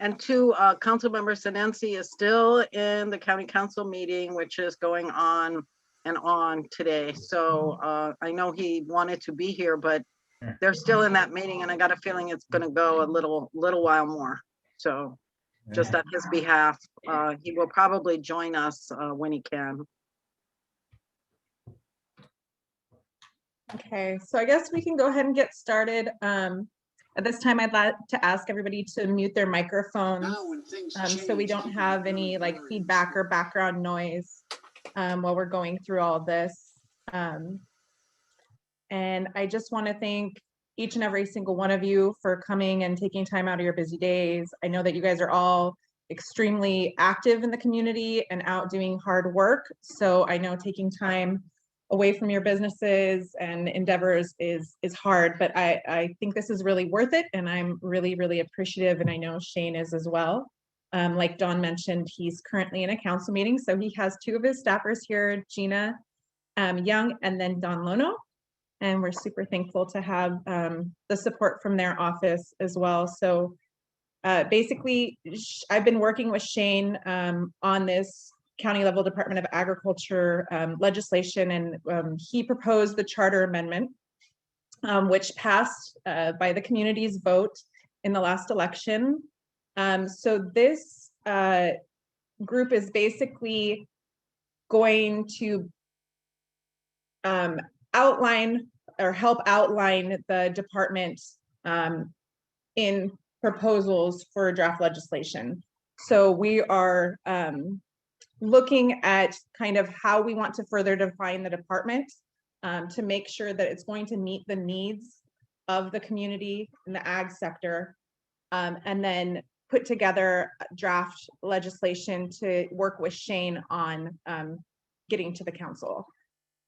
And two, Councilmember Sinensi is still in the county council meeting, which is going on and on today. So I know he wanted to be here, but they're still in that meeting, and I got a feeling it's going to go a little while more. So just on his behalf, he will probably join us when he can. Okay, so I guess we can go ahead and get started. At this time, I'd like to ask everybody to mute their microphones so we don't have any like feedback or background noise while we're going through all of this. And I just want to thank each and every single one of you for coming and taking time out of your busy days. I know that you guys are all extremely active in the community and out doing hard work. So I know taking time away from your businesses and endeavors is hard, but I think this is really worth it, and I'm really, really appreciative, and I know Shane is as well. Like Dawn mentioned, he's currently in a council meeting, so he has two of his staffers here, Gina Young and then Don Lono, and we're super thankful to have the support from their office as well. So basically, I've been working with Shane on this county level Department of Agriculture legislation, and he proposed the charter amendment, which passed by the community's vote in the last election. So this group is basically going to outline or help outline the department in proposals for draft legislation. So we are looking at kind of how we want to further define the department to make sure that it's going to meet the needs of the community in the ag sector, and then put together draft legislation to work with Shane on getting to the council.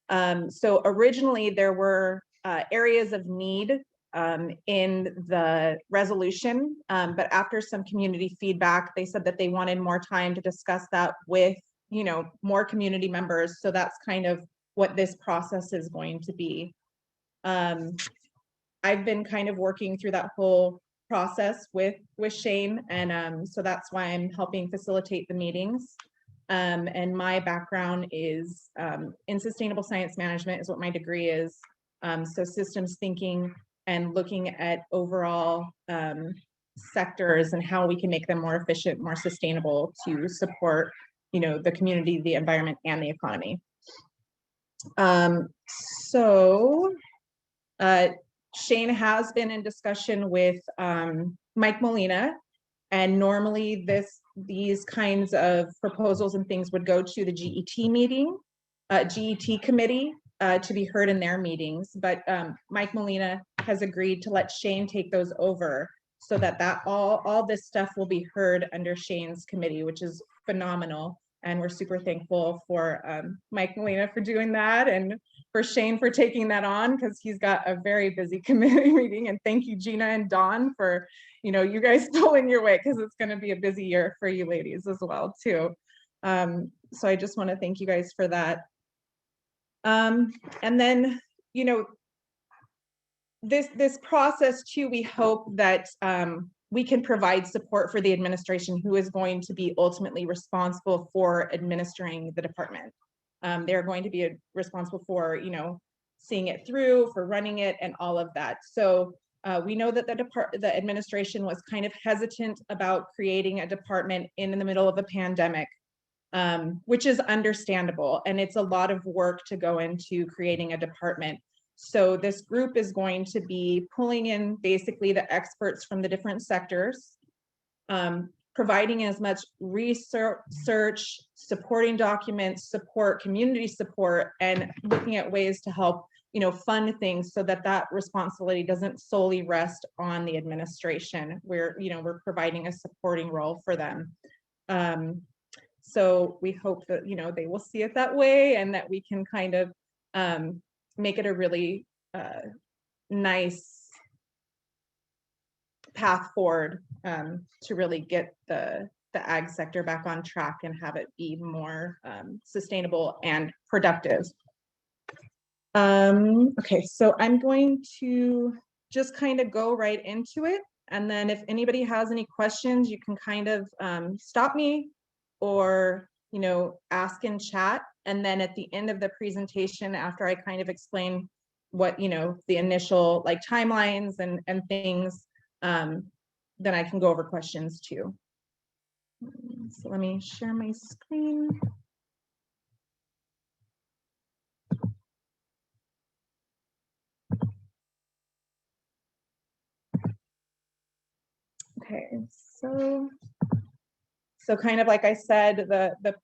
So originally there were areas of need in the resolution, but after some community feedback, they said that they wanted more time to discuss that with, you know, more community members. So that's kind of what this process is going to be. I've been kind of working through that whole process with Shane, and so that's why I'm helping facilitate the meetings. And my background is in sustainable science management is what my degree is. So systems thinking and looking at overall sectors and how we can make them more efficient, more sustainable to support, you know, the community, the environment, and the economy. Shane has been in discussion with Mike Molina, and normally these kinds of proposals and things would go to the GET meeting, GET committee to be heard in their meetings. But Mike Molina has agreed to let Shane take those over so that all this stuff will be heard under Shane's committee, which is phenomenal. And we're super thankful for Mike Molina for doing that, and for Shane for taking that on, because he's got a very busy committee meeting. And thank you, Gina and Dawn, for, you know, you guys pulling your weight, because it's going to be a busy year for you ladies as well too. So I just want to thank you guys for that. And then, you know, this process too, we hope that we can provide support for the administration who is going to be ultimately responsible for administering the department. They're going to be responsible for, seeing it through, for running it, and all of that. So we know that the administration was kind of hesitant about creating a department in the middle of a pandemic, which is understandable. And it's a lot of work to go into creating a department. So this group is going to be pulling in basically the experts from the different sectors, providing as much research, supporting documents, community support, and looking at ways to help, fund things so that responsibility doesn't solely rest on the administration. We're providing a supporting role for them. So we hope that, they will see it that way, and that we can kind of make it a really nice path forward to really get the ag sector back on track and have it be more sustainable and productive. Okay, so I'm going to just kind of go right into it. And then if anybody has any questions, you can kind of stop me or, ask in chat. And then at the end of the presentation, after I kind of explain what, the initial like timelines and things, then I can go over questions too. So let me share my screen. Okay, so kind of like I said, the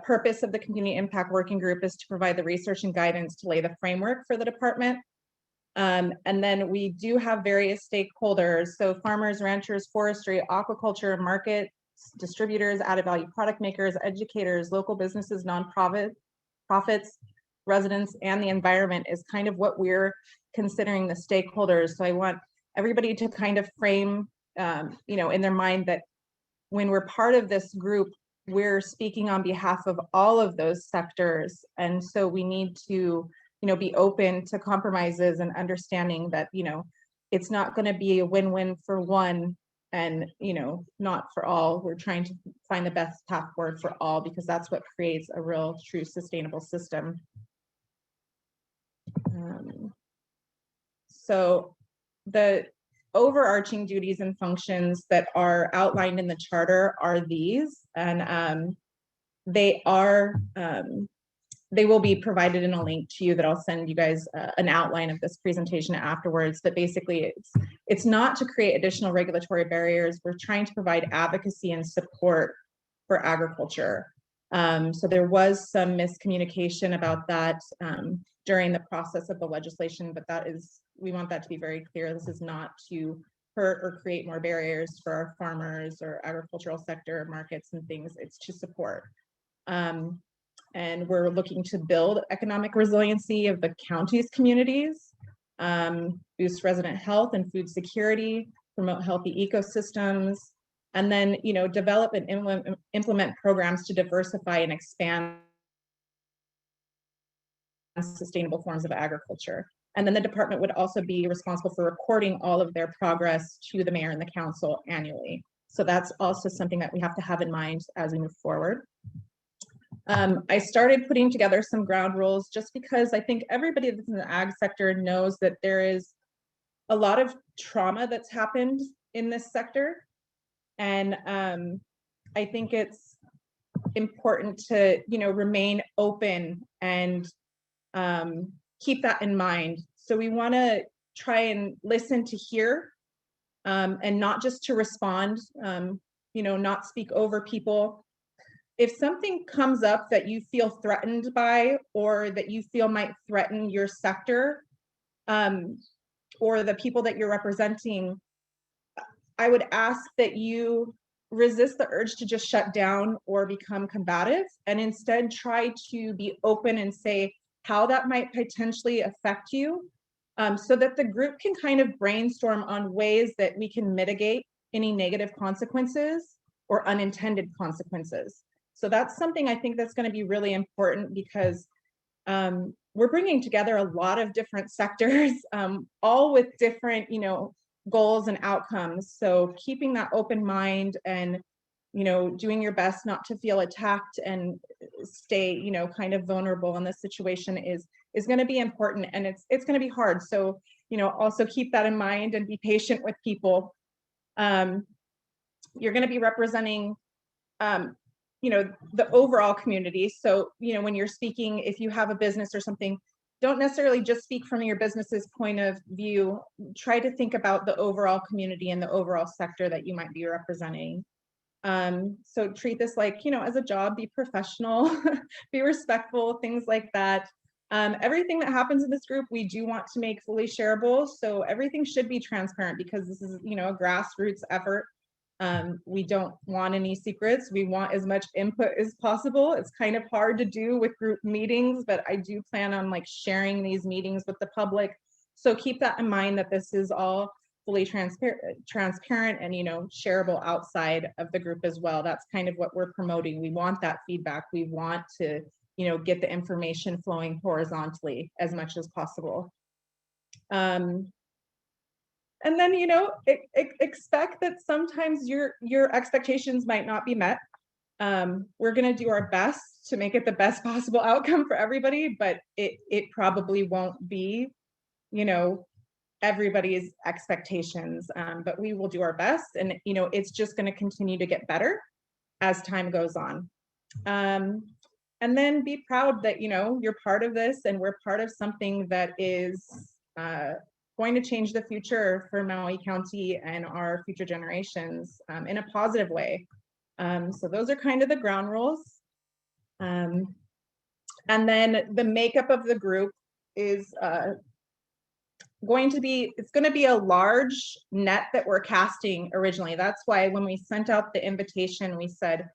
purpose of the Community Impact Working Group is to provide the research and guidance to lay the framework for the department. And then we do have various stakeholders, so farmers, ranchers, forestry, aquaculture, markets, distributors, added value product makers, educators, local businesses, profits, residents, and the environment is kind of what we're considering the stakeholders. So I want everybody to kind of frame, in their mind that when we're part of this group, we're speaking on behalf of all of those sectors. And so we need to, be open to compromises and understanding that, it's not going to be a win-win for one and, not for all. We're trying to find the best path forward for all, because that's what creates a real, true, sustainable system. So the overarching duties and functions that are outlined in the charter are these, and they will be provided in a link to you that I'll send you guys an outline of this presentation afterwards. But basically it's not to create additional regulatory barriers. We're trying to provide advocacy and support for agriculture. So there was some miscommunication about that during the process of the legislation, but we want that to be very clear. This is not to hurt or create more barriers for our farmers or agricultural sector markets and things. It's to support. And we're looking to build economic resiliency of the county's communities, boost resident health and food security, promote healthy ecosystems, and then, develop and implement programs to diversify and expand sustainable forms of agriculture. And then the department would also be responsible for reporting all of their progress to the mayor and the council annually. So that's also something that we have to have in mind as we move forward. I started putting together some ground rules just because I think everybody that's in the ag sector knows that there is a lot of trauma that's happened in this sector. And I think it's important to, remain open and keep that in mind. So we want to try and listen to hear and not just to respond, not speak over people. If something comes up that you feel threatened by, or that you feel might threaten your sector or the people that you're representing, I would ask that you resist the urge to just shut down or become combative, and instead try to be open and say how that might potentially affect you, so that the group can kind of brainstorm on ways that we can mitigate any negative consequences or unintended consequences. So that's something I think that's going to be really important, because we're bringing together a lot of different sectors, all with different, goals and outcomes. So keeping that open mind and, you know, doing your best not to feel attacked and stay, you know, kind of vulnerable in this situation is going to be important, and it's going to be hard. So, you know, also keep that in mind and be patient with people. You're going to be representing, you know, the overall community. So, you know, when you're speaking, if you have a business or something, don't necessarily just speak from your business's point of view. Try to think about the overall community and the overall sector that you might be representing. So treat this like, you know, as a job, be professional, be respectful, things like that. Everything that happens in this group, we do want to make fully shareable. So everything should be transparent because this is, you know, a grassroots effort. We don't want any secrets. We want as much input as possible. It's kind of hard to do with group meetings, but I do plan on like sharing these meetings with the public. So keep that in mind, that this is all fully transparent and, you know, shareable outside of the group as well. That's kind of what we're promoting. We want that feedback. We want to, you know, get the information flowing horizontally as much as possible. And then, you know, expect that sometimes your expectations might not be met. We're going to do our best to make it the best possible outcome for everybody, but it probably won't be, you know, everybody's expectations, but we will do our best. And, you know, it's just going to continue to get better as time goes on. And then be proud that, you know, you're part of this and we're part of something that is going to change the future for Maui County and our future generations in a positive way. So those are kind of the ground rules. And then the makeup of the group is it's going to be a large net that we're casting originally. That's why when we sent out the invitation, we said,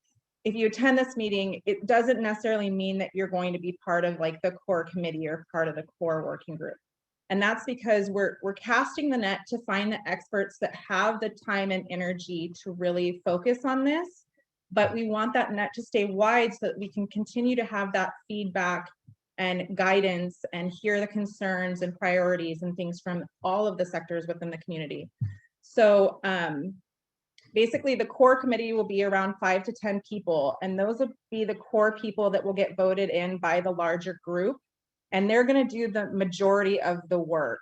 if you attend this meeting, it doesn't necessarily mean that you're going to be part of like the core committee or part of the core working group. And that's because we're casting the net to find the experts that have the time and energy to really focus on this. But we want that net to stay wide so that we can continue to have that feedback and guidance and hear the concerns and priorities and things from all of the sectors within the community. So basically the core committee will be around 5 to 10 people, and those will be the core people that will get voted in by the larger group, and they're going to do the majority of the work.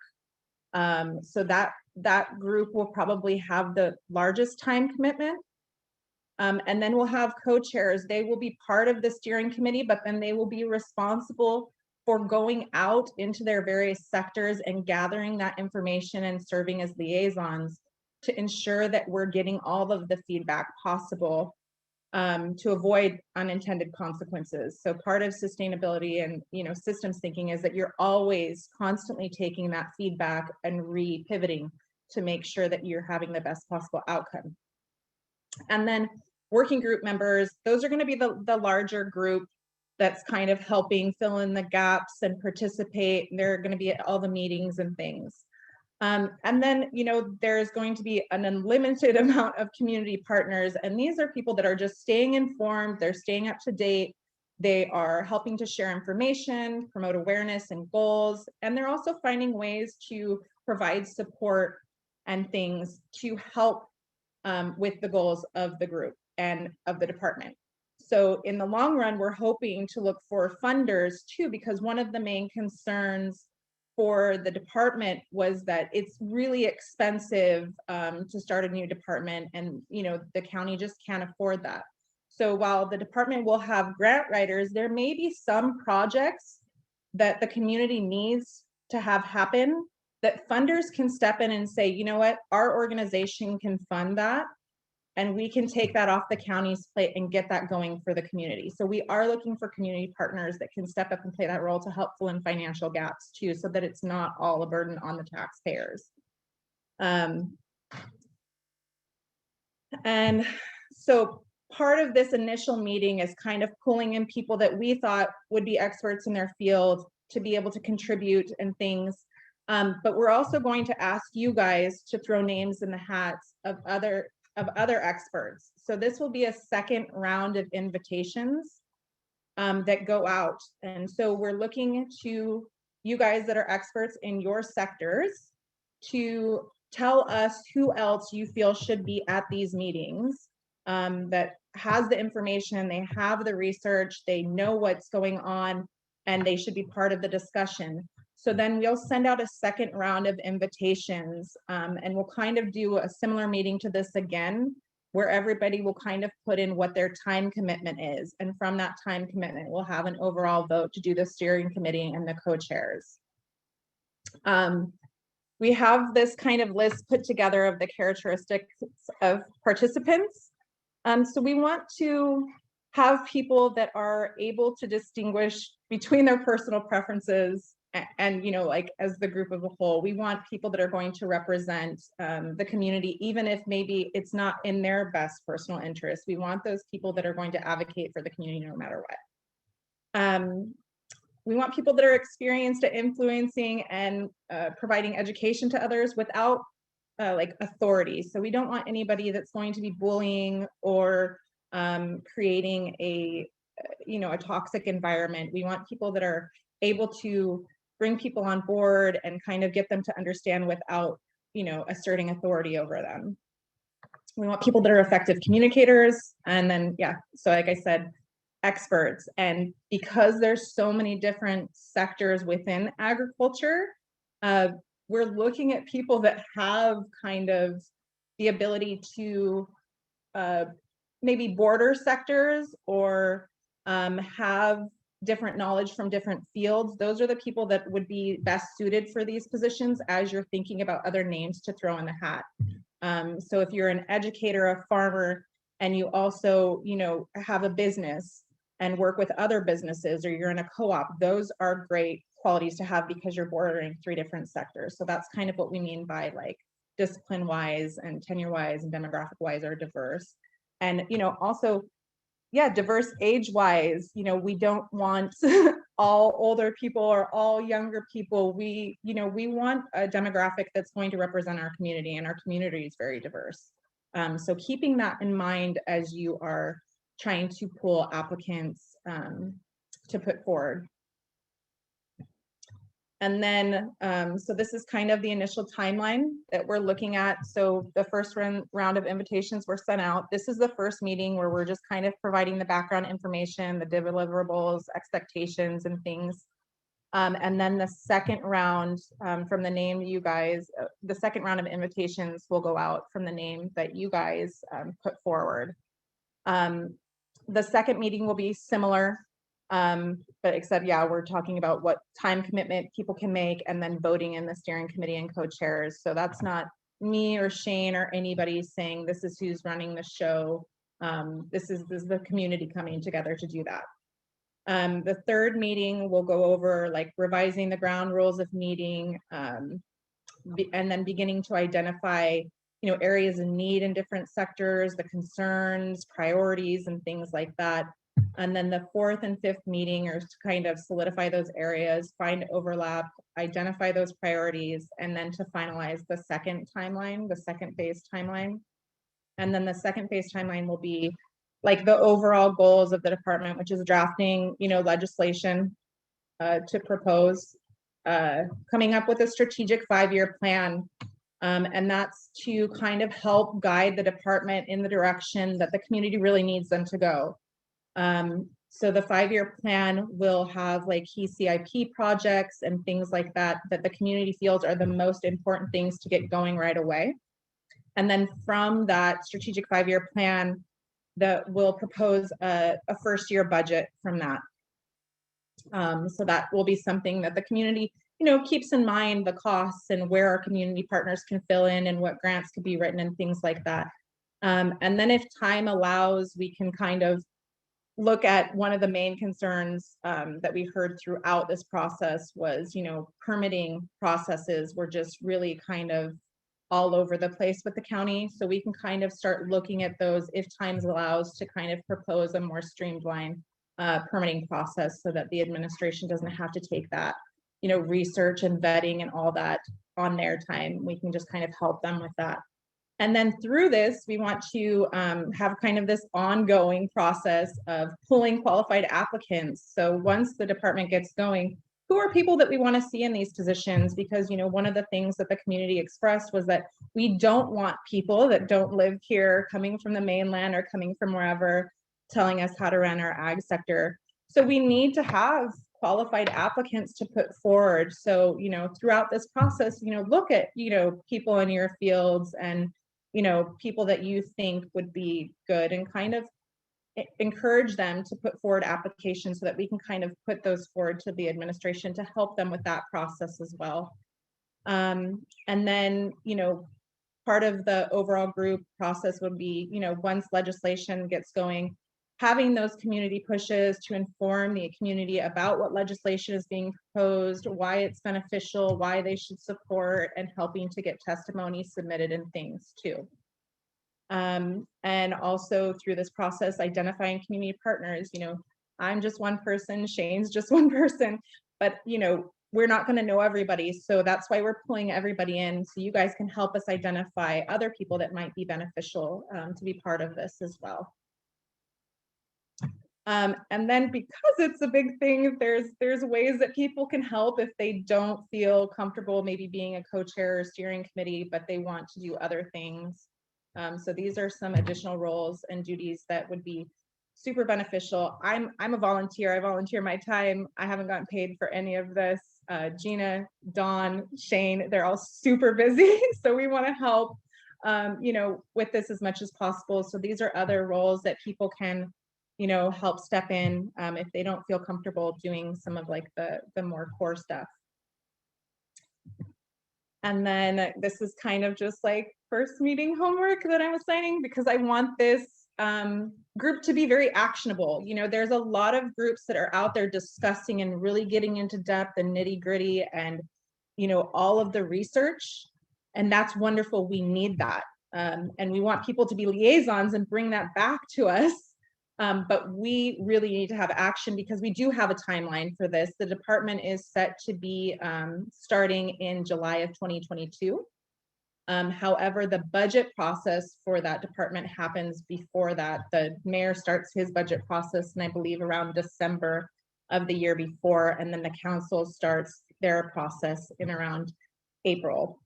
So that group will probably have the largest time commitment. And then we'll have co-chairs. They will be part of the steering committee, but then they will be responsible for going out into their various sectors and gathering that information and serving as liaisons to ensure that we're getting all of the feedback possible to avoid unintended consequences. So part of sustainability and, you know, systems thinking is that you're always constantly taking that feedback and re-pivoting to make sure that you're having the best possible outcome. And then working group members, those are going to be the larger group that's kind of helping fill in the gaps and participate. They're going to be at all the meetings and things. And then, you know, there's going to be an unlimited amount of community partners. And these are people that are just staying informed. They're staying up to date. They are helping to share information, promote awareness and goals. And they're also finding ways to provide support and things to help with the goals of the group and of the department. So in the long run, we're hoping to look for funders too, because one of the main concerns for the department was that it's really expensive to start a new department, and, you know, the county just can't afford that. So while the department will have grant writers, there may be some projects that the community needs to have happen that funders can step in and say, you know what, our organization can fund that, and we can take that off the county's plate and get that going for the community. So we are looking for community partners that can step up and play that role to help fill in financial gaps too, so that it's not all a burden on the taxpayers. And so part of this initial meeting is kind of pulling in people that we thought would be experts in their field to be able to contribute and things. But we're also going to ask you guys to throw names in the hats of other experts. So this will be a second round of invitations that go out. And so we're looking to you guys that are experts in your sectors to tell us who else you feel should be at these meetings, that has the information, they have the research, they know what's going on, and they should be part of the discussion. So then we'll send out a second round of invitations, and we'll kind of do a similar meeting to this again, where everybody will kind of put in what their time commitment is. And from that time commitment, we'll have an overall vote to do the steering committee and the co-chairs. We have this kind of list put together of the characteristics of participants. So we want to have people that are able to distinguish between their personal preferences and, you know, like as the group of a whole. We want people that are going to represent the community, even if maybe it's not in their best personal interest. We want those people that are going to advocate for the community no matter what. We want people that are experienced at influencing and providing education to others without like authority. So we don't want anybody that's going to be bullying or creating a, you know, a toxic environment. We want people that are able to bring people on board and kind of get them to understand without, you know, asserting authority over them. We want people that are effective communicators. And then, yeah, so like I said, experts. And because there's so many different sectors within agriculture, we're looking at people that have kind of the ability to maybe border sectors or have different knowledge from different fields. Those are the people that would be best suited for these positions as you're thinking about other names to throw in the hat. So if you're an educator, a farmer, and you also, you know, have a business and work with other businesses, or you're in a co-op, those are great qualities to have because you're bordering 3 different sectors. So that's kind of what we mean by like discipline wise and tenure wise and demographic wise are diverse. And, you know, also, yeah, diverse age wise, you know, we don't want all older people or all younger people. We, you know, we want a demographic that's going to represent our community, and our community is very diverse. So keeping that in mind as you are trying to pull applicants to put forward. And then, so this is kind of the initial timeline that we're looking at. So the first round of invitations were sent out. This is the first meeting where we're just kind of providing the background information, the deliverables, expectations, and things. And then the second round from the name you guys, the second round of invitations will go out from the name that you guys put forward. The second meeting will be similar, but except, yeah, we're talking about what time commitment people can make and then voting in the steering committee and co-chairs. So that's not me or Shane or anybody saying this is who's running the show. This is the community coming together to do that. The third meeting will go over like revising the ground rules of meeting, and then beginning to identify, you know, areas of need in different sectors, the concerns, priorities, and things like that. And then the fourth and fifth meeting are to kind of solidify those areas, find overlap, identify those priorities, and then to finalize the second timeline, the second phase timeline. And then the second phase timeline will be like the overall goals of the department, which is drafting, you know, legislation to propose, coming up with a strategic 5-year plan. And that's to kind of help guide the department in the direction that the community really needs them to go. So the 5-year plan will have like key CIP projects and things like that, that the community feels are the most important things to get going right away. And then from that strategic 5-year plan, that will propose a first-year budget from that. So that will be something that the community, you know, keeps in mind the costs and where our community partners can fill in and what grants could be written and things like that. And then if time allows, we can kind of look at one of the main concerns that we heard throughout this process was, you know, permitting processes were just really kind of all over the place with the county. So we can kind of start looking at those if times allows to kind of propose a more streamlined permitting process so that the administration doesn't have to take that, you know, research and vetting and all that on their time. We can just kind of help them with that. And then through this, we want to have kind of this ongoing process of pulling qualified applicants. So once the department gets going, who are people that we want to see in these positions, because, you know, one of the things that the community expressed was that we don't want people that don't live here, coming from the mainland or coming from wherever, telling us how to run our ag sector. So we need to have qualified applicants to put forward. So, you know, throughout this process, you know, look at, you know, people in your fields and, you know, people that you think would be good, and kind of encourage them to put forward applications so that we can kind of put those forward to the administration to help them with that process as well. And then, you know, part of the overall group process would be, you know, once legislation gets going, having those community pushes to inform the community about what legislation is being proposed, why it's beneficial, why they should support, and helping to get testimony submitted and things too. And also through this process, identifying community partners. You know, I'm just one person, Shane's just one person, but, you know, we're not going to know everybody. So that's why we're pulling everybody in, so you guys can help us identify other people that might be beneficial to be part of this as well. And then, because it's a big thing, there's ways that people can help if they don't feel comfortable maybe being a co-chair or steering committee, but they want to do other things. So these are some additional roles and duties that would be super beneficial. I'm a volunteer. I volunteer my time. I haven't gotten paid for any of this. Gina, Dawn, Shane, they're all super busy. So we want to help, you know, with this as much as possible. So these are other roles that people can, you know, help step in if they don't feel comfortable doing some of like the more core stuff. And then this is kind of just like first meeting homework that I'm assigning, because I want this group to be very actionable. You know, there's a lot of groups that are out there discussing and really getting into depth and nitty gritty and, you know, all of the research. And that's wonderful. We need that. And we want people to be liaisons and bring that back to us. But we really need to have action, because we do have a timeline for this. The department is set to be starting in July of 2022. However, the budget process for that department happens before that. The mayor starts his budget process, and I believe around December of the year before, and then the council starts their process in around April,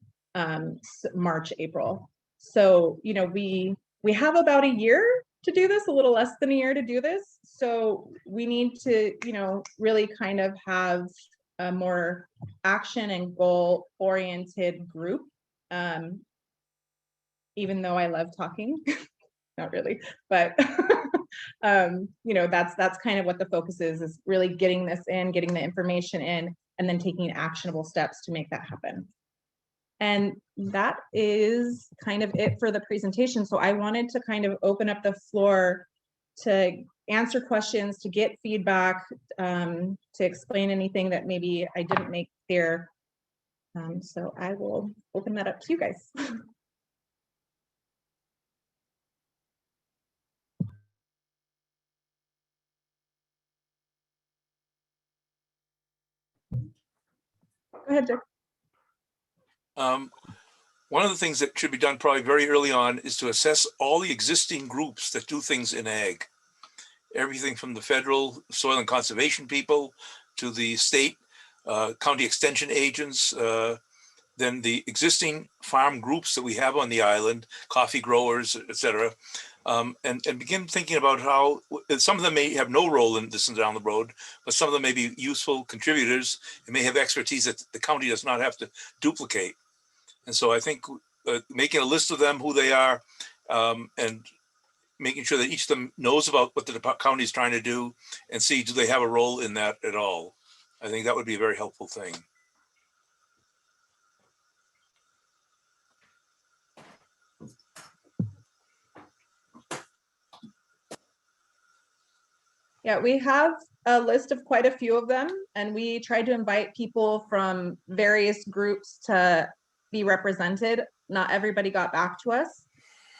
March, April. So, you know, we have about a year to do this, a little less than a year to do this. So we need to, you know, really kind of have a more action and goal oriented group. Even though I love talking, not really, but you know, that's kind of what the focus is really getting this in, getting the information in, and then taking actionable steps to make that happen. And that is kind of it for the presentation. So I wanted to kind of open up the floor to answer questions, to get feedback, to explain anything that maybe I didn't make clear. So I will open that up to you guys. Go ahead, Dick. One of the things that should be done probably very early on is to assess all the existing groups that do things in ag. Everything from the federal soil and conservation people to the state county extension agents, then the existing farm groups that we have on the island, coffee growers, etc. And begin thinking about how some of them may have no role in this and down the road, but some of them may be useful contributors and may have expertise that the county does not have to duplicate. And so I think making a list of them, who they are, and making sure that each of them knows about what the county is trying to do and see, do they have a role in that at all? I think that would be a very helpful thing. Yeah, we have a list of quite a few of them, and we tried to invite people from various groups to be represented. Not everybody got back to us.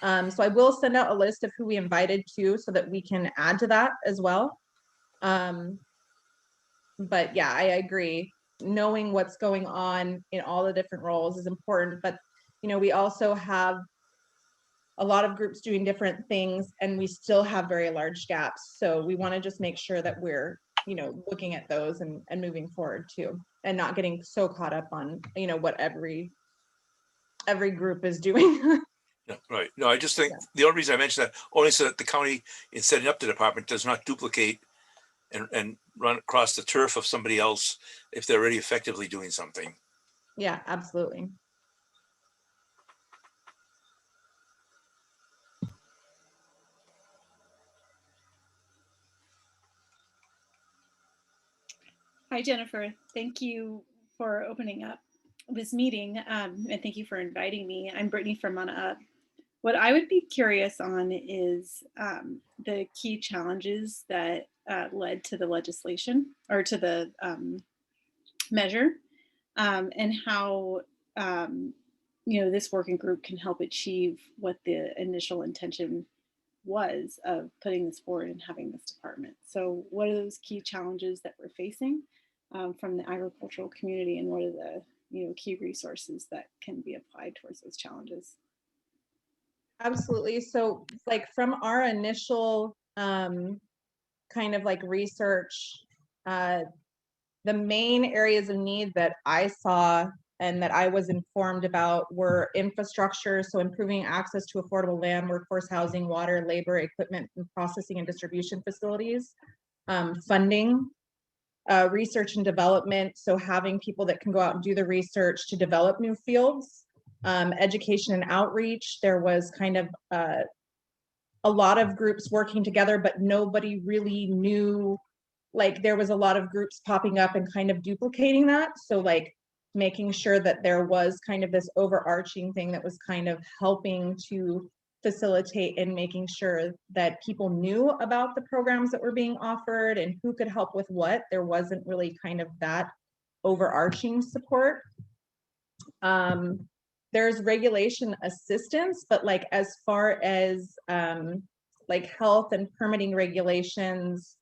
So I will send out a list of who we invited to so that we can add to that as well. But yeah, I agree. Knowing what's going on in all the different roles is important, but you know, we also have a lot of groups doing different things, and we still have very large gaps. So we want to just make sure that we're looking at those and moving forward too, and not getting so caught up on, what every group is doing. Yeah, right. No, I just think the only reason I mentioned that only so that the county, in setting up the department, does not duplicate and run across the turf of somebody else if they're already effectively doing something. Yeah, absolutely. Hi, Jennifer. Thank you for opening up this meeting, and thank you for inviting me. I'm Brittany from Mana Up. What I would be curious on is the key challenges that led to the legislation or to the measure, and how this working group can help achieve what the initial intention was of putting this forward and having this department. So what are those key challenges that we're facing from the agricultural community, and what are the key resources that can be applied towards those challenges? Absolutely. So like from our initial kind of like research, the main areas of need that I saw and that I was informed about were infrastructure, so improving access to affordable land, workforce housing, water, labor, equipment, and processing and distribution facilities, funding, research and development, so having people that can go out and do the research to develop new fields, education and outreach. There was kind of a lot of groups working together, but nobody really knew, like there was a lot of groups popping up and kind of duplicating that. So like making sure that there was kind of this overarching thing that was kind of helping to facilitate and making sure that people knew about the programs that were being offered and who could help with what. There wasn't really kind of that overarching support. There's regulation assistance, but like as far as like health and permitting regulations,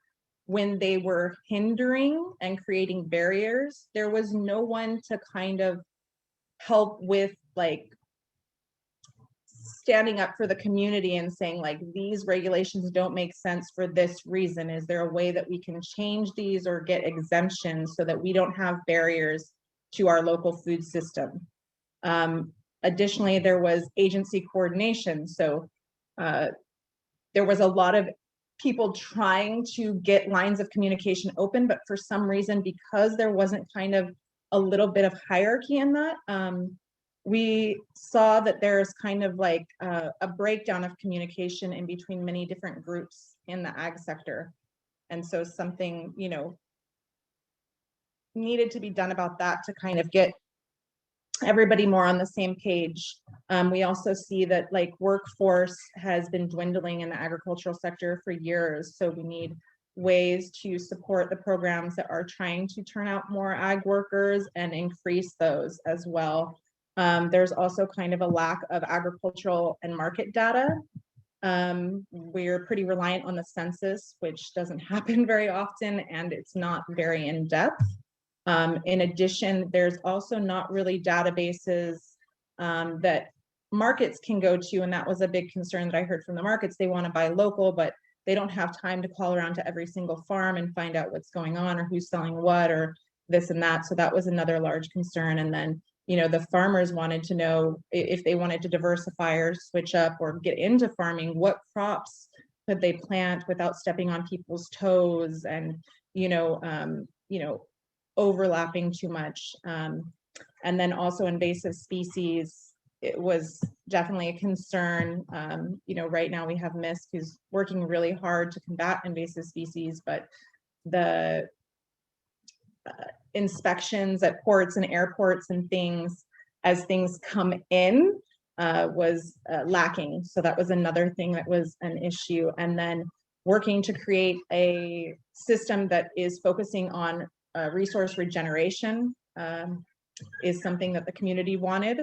when they were hindering and creating barriers, there was no one to kind of help with like standing up for the community and saying like, these regulations don't make sense for this reason. Is there a way that we can change these or get exemptions so that we don't have barriers to our local food system? Additionally, there was agency coordination. So there was a lot of people trying to get lines of communication open, but for some reason, because there wasn't kind of a little bit of hierarchy in that, we saw that there's kind of like a breakdown of communication in between many different groups in the ag sector. And so something, needed to be done about that to kind of get everybody more on the same page. We also see that like workforce has been dwindling in the agricultural sector for years. So we need ways to support the programs that are trying to turn out more ag workers and increase those as well. There's also kind of a lack of agricultural and market data. We're pretty reliant on the census, which doesn't happen very often, and it's not very in depth. In addition, there's also not really databases that markets can go to, and that was a big concern that I heard from the markets. They want to buy local, but they don't have time to call around to every single farm and find out what's going on or who's selling what or this and that. So that was another large concern. And then, the farmers wanted to know if they wanted to diversify or switch up or get into farming, what crops could they plant without stepping on people's toes and, overlapping too much. And then also invasive species, it was definitely a concern. Right now we have MISC who's working really hard to combat invasive species, but the inspections at ports and airports and things as things come in was lacking. So that was another thing that was an issue. And then working to create a system that is focusing on resource regeneration is something that the community wanted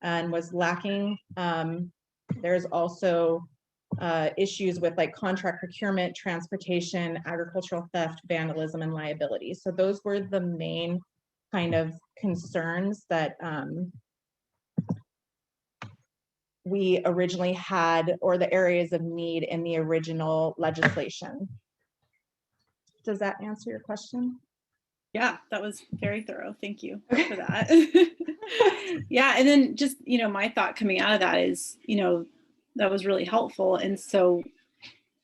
and was lacking. There's also issues with like contract procurement, transportation, agricultural theft, vandalism, and liability. So those were the main kind of concerns that we originally had, or the areas of need in the original legislation. Does that answer your question? Yeah, that was very thorough. Thank you for that. Yeah, and then just, my thought coming out of that is, that was really helpful. And so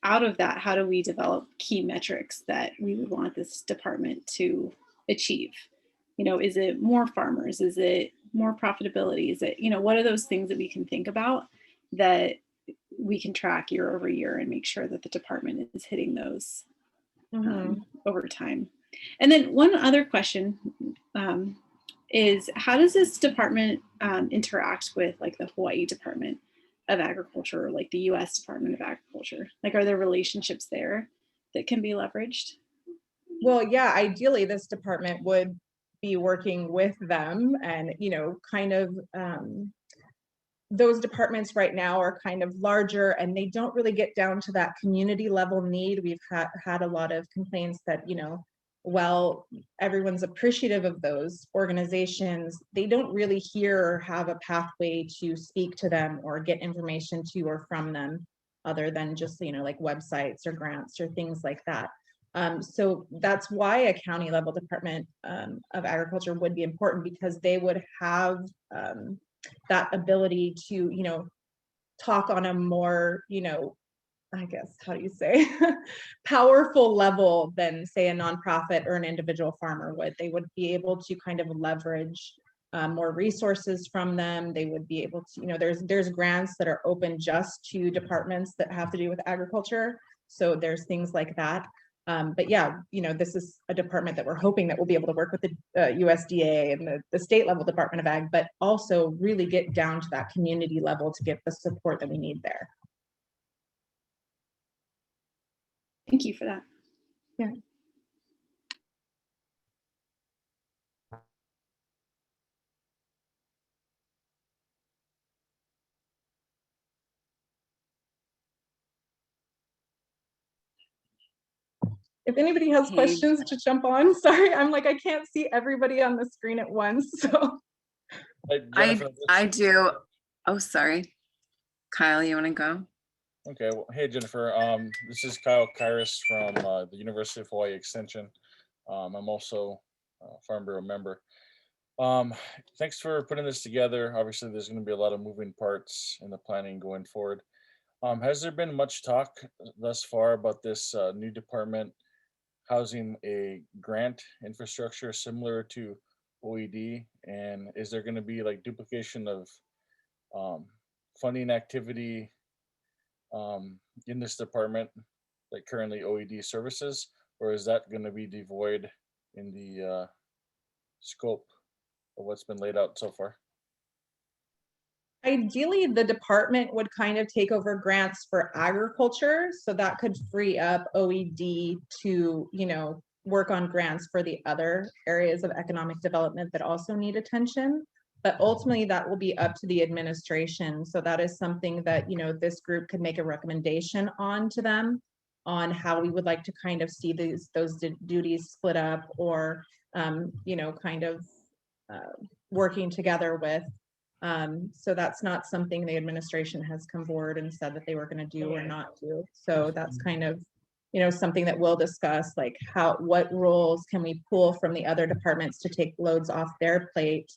out of that, how do we develop key metrics that we would want this department to achieve? Is it more farmers? Is it more profitability? Is it, what are those things that we can think about that we can track year over year and make sure that the department is hitting those over time? And then one other question is, how does this department interact with like the Hawaii Department of Agriculture, or like the US Department of Agriculture? Like, are there relationships there that can be leveraged? Well, yeah, ideally this department would be working with them, and, kind of those departments right now are kind of larger and they don't really get down to that community level need. We've had a lot of complaints that, while everyone's appreciative of those organizations, they don't really hear or have a pathway to speak to them or get information to or from them, other than just, like websites or grants or things like that. So that's why a county level Department of Agriculture would be important, because they would have that ability to, talk on a more, I guess, how do you say, powerful level than say a nonprofit or an individual farmer would. They would be able to kind of leverage more resources from them. They would be able to, there's grants that are open just to departments that have to do with agriculture. So there's things like that. But yeah, this is a department that we're hoping that we'll be able to work with the USDA and the state level Department of Ag, but also really get down to that community level to get the support that we need there. Thank you for that. Yeah. If anybody has questions to jump on, sorry, I'm like, I can't see everybody on the screen at once, so. I do. Oh, sorry. Kyle, you want to go? Okay. Well, hey, Jennifer. This is Kyle Kairos from the University of Hawaii Extension. I'm also a Farm Bureau member. Thanks for putting this together. Obviously, there's going to be a lot of moving parts in the planning going forward. Has there been much talk thus far about this new department housing a grant infrastructure similar to OED? And is there going to be like duplication of funding activity in this department that currently OED services, or is that going to be devoid in the scope of what's been laid out so far? Ideally, the department would kind of take over grants for agriculture, so that could free up OED to, work on grants for the other areas of economic development that also need attention. But ultimately, that will be up to the administration. So that is something that, this group could make a recommendation on to them on how we would like to kind of see those duties split up, or, kind of working together with. So that's not something the administration has come forward and said that they were going to do or not do. So that's kind of, something that we'll discuss, like what roles can we pull from the other departments to take loads off their plate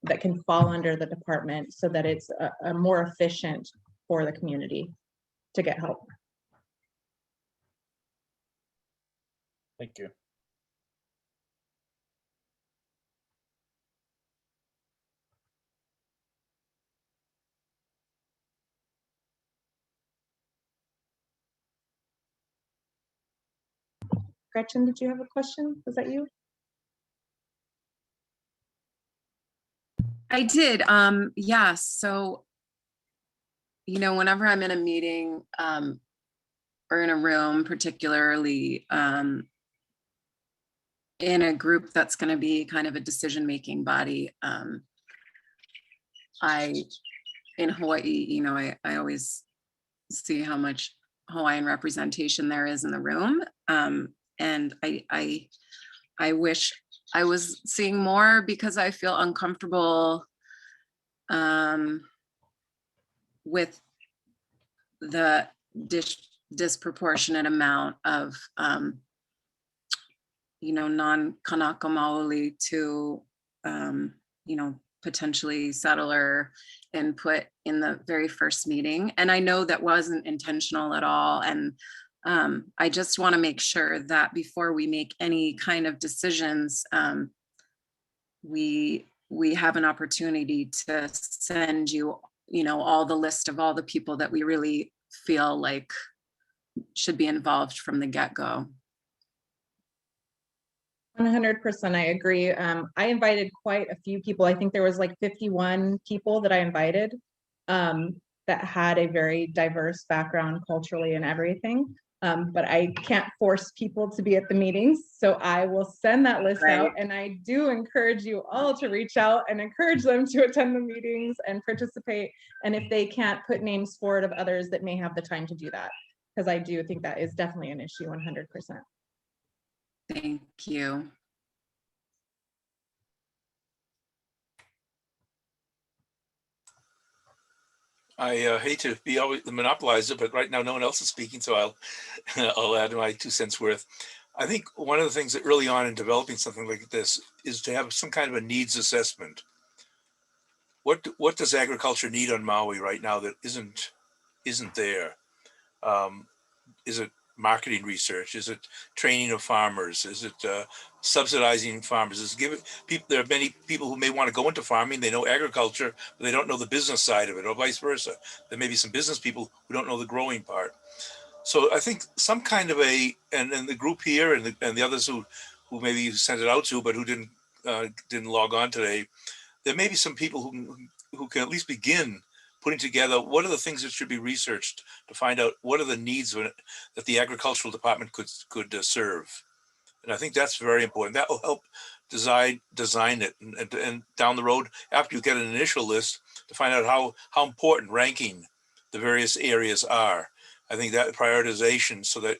that can fall under the department, so that it's a more efficient for the community to get help. Thank you. Gretchen, did you have a question? Was that you? I did. Yeah. So, whenever I'm in a meeting or in a room, particularly in a group that's going to be kind of a decision-making body, in Hawaii, I always see how much Hawaiian representation there is in the room. And I wish I was seeing more, because I feel uncomfortable with the disproportionate amount of non-Kanaka Maoli to, potentially settler input in the very first meeting. And I know that wasn't intentional at all. And I just want to make sure that before we make any kind of decisions, we have an opportunity to send you, all the list of all the people that we really feel like should be involved from the get-go. 100%, I agree. I invited quite a few people. I think there was like 51 people that I invited that had a very diverse background culturally and everything. But I can't force people to be at the meetings. So I will send that list out. And I do encourage you all to reach out and encourage them to attend the meetings and participate. And if they can't, put names forward of others that may have the time to do that. Because I do think that is definitely an issue, 100%. Thank you. I hate to be always the monopolizer, but right now no one else is speaking, so I'll add my 2 cents worth. I think one of the things that early on in developing something like this is to have some kind of a needs assessment. What does agriculture need on Maui right now that isn't there? Is it marketing research? Is it training of farmers? Is it subsidizing farmers? Is giving people? There are many people who may want to go into farming. They know agriculture, but they don't know the business side of it, or vice versa. There may be some business people who don't know the growing part. So I think some kind of and the group here and the others who maybe you sent it out to, but who didn't log on today. There may be some people who can at least begin putting together what are the things that should be researched to find out what are the needs that the agricultural department could serve. And I think that's very important. That will help design it and down the road, after you get an initial list, to find out how important ranking the various areas are. I think that prioritization, so that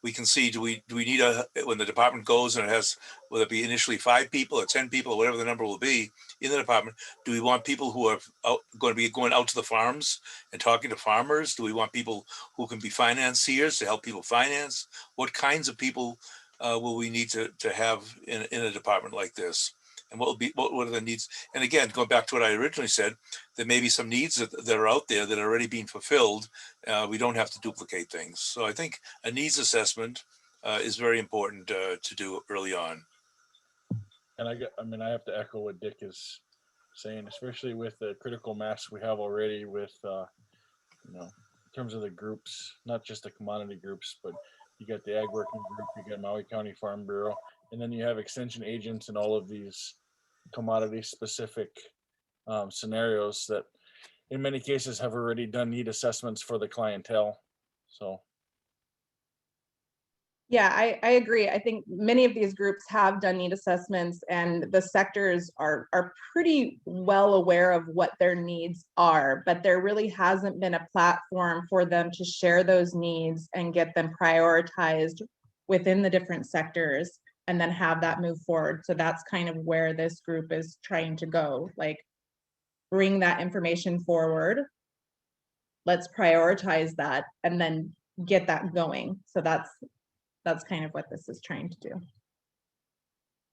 we can see, do we need when the department goes and it has, whether it be initially 5 people or 10 people or whatever the number will be in the department, do we want people who are going to be going out to the farms and talking to farmers? Do we want people who can be financiers to help people finance? What kinds of people will we need to have in a department like this? And what are the needs? And again, going back to what I originally said, there may be some needs that are out there that are already being fulfilled. We don't have to duplicate things. So I think a needs assessment is very important to do early on. And I have to echo what Dick is saying, especially with the critical mass we have already with, in terms of the groups, not just the commodity groups, but you got the ag working group, you got Maui County Farm Bureau, and then you have extension agents and all of these commodity specific scenarios that in many cases have already done need assessments for the clientele. So yeah, I agree. I think many of these groups have done need assessments, and the sectors are pretty well aware of what their needs are, but there really hasn't been a platform for them to share those needs and get them prioritized within the different sectors and then have that move forward. So that's kind of where this group is trying to go, like bring that information forward. Let's prioritize that and then get that going. So that's kind of what this is trying to do.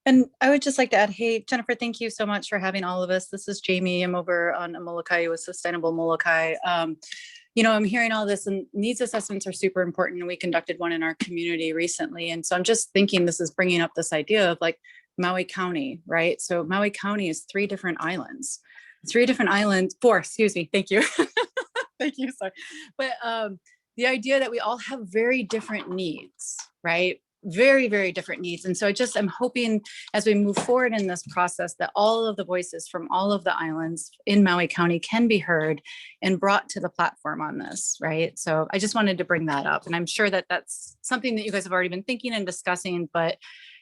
And I would just like to add, hey, Jennifer, thank you so much for having all of us. This is Jamie. I'm over on Molokai with Sustainable Molokai. I'm hearing all this, and needs assessments are super important. We conducted one in our community recently. And so I'm just thinking this is bringing up this idea of like Maui County, right? So Maui County is 3 different islands. 4, excuse me. Thank you. Thank you, sorry. But the idea that we all have very different needs, right? Very, very different needs. And so I'm hoping as we move forward in this process that all of the voices from all of the islands in Maui County can be heard and brought to the platform on this, right? So I just wanted to bring that up. And I'm sure that that's something that you guys have already been thinking and discussing, but,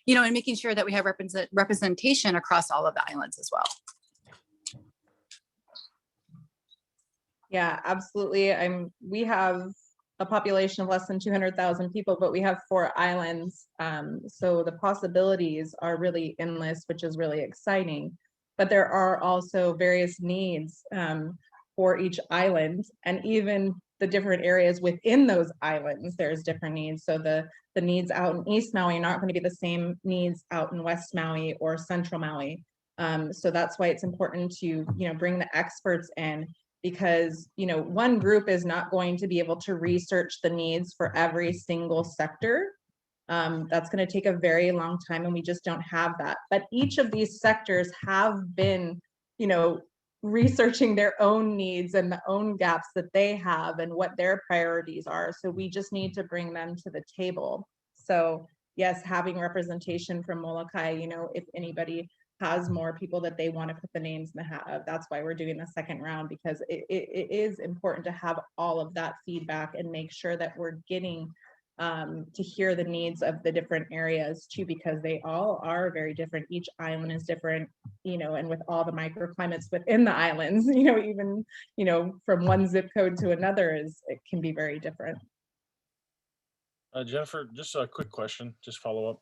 and making sure that we have representation across all of the islands as well. Yeah, absolutely. We have a population of less than 200,000 people, but we have 4 islands. So the possibilities are really endless, which is really exciting. But there are also various needs for each island. And even the different areas within those islands, there's different needs. So the needs out in East Maui are not going to be the same needs out in West Maui or Central Maui. So that's why it's important to, bring the experts in, because, one group is not going to be able to research the needs for every single sector. That's going to take a very long time, and we just don't have that. But each of these sectors have been, researching their own needs and the own gaps that they have and what their priorities are. So we just need to bring them to the table. So yes, having representation from Molokai, if anybody has more people that they want to put the names in the hat of, that's why we're doing the second round, because it is important to have all of that feedback and make sure that we're getting to hear the needs of the different areas too, because they all are very different. Each island is different, and with all the microclimates within the islands, even, from one zip code to another it can be very different. Jennifer, just a quick question, just follow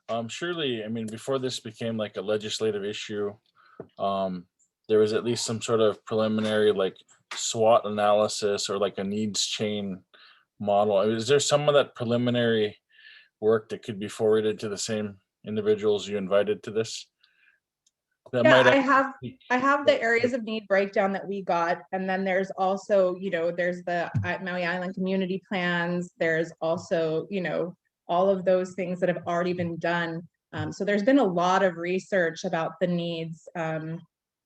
up. Surely, before this became like a legislative issue, there was at least some sort of preliminary like SWOT analysis or like a needs chain model. Is there some of that preliminary work that could be forwarded to the same individuals you invited to this? That Yeah, might I have the areas of need breakdown that we got, and then there's also, there's the Maui Island community plans. There's also, all of those things that have already been done. So there's been a lot of research about the needs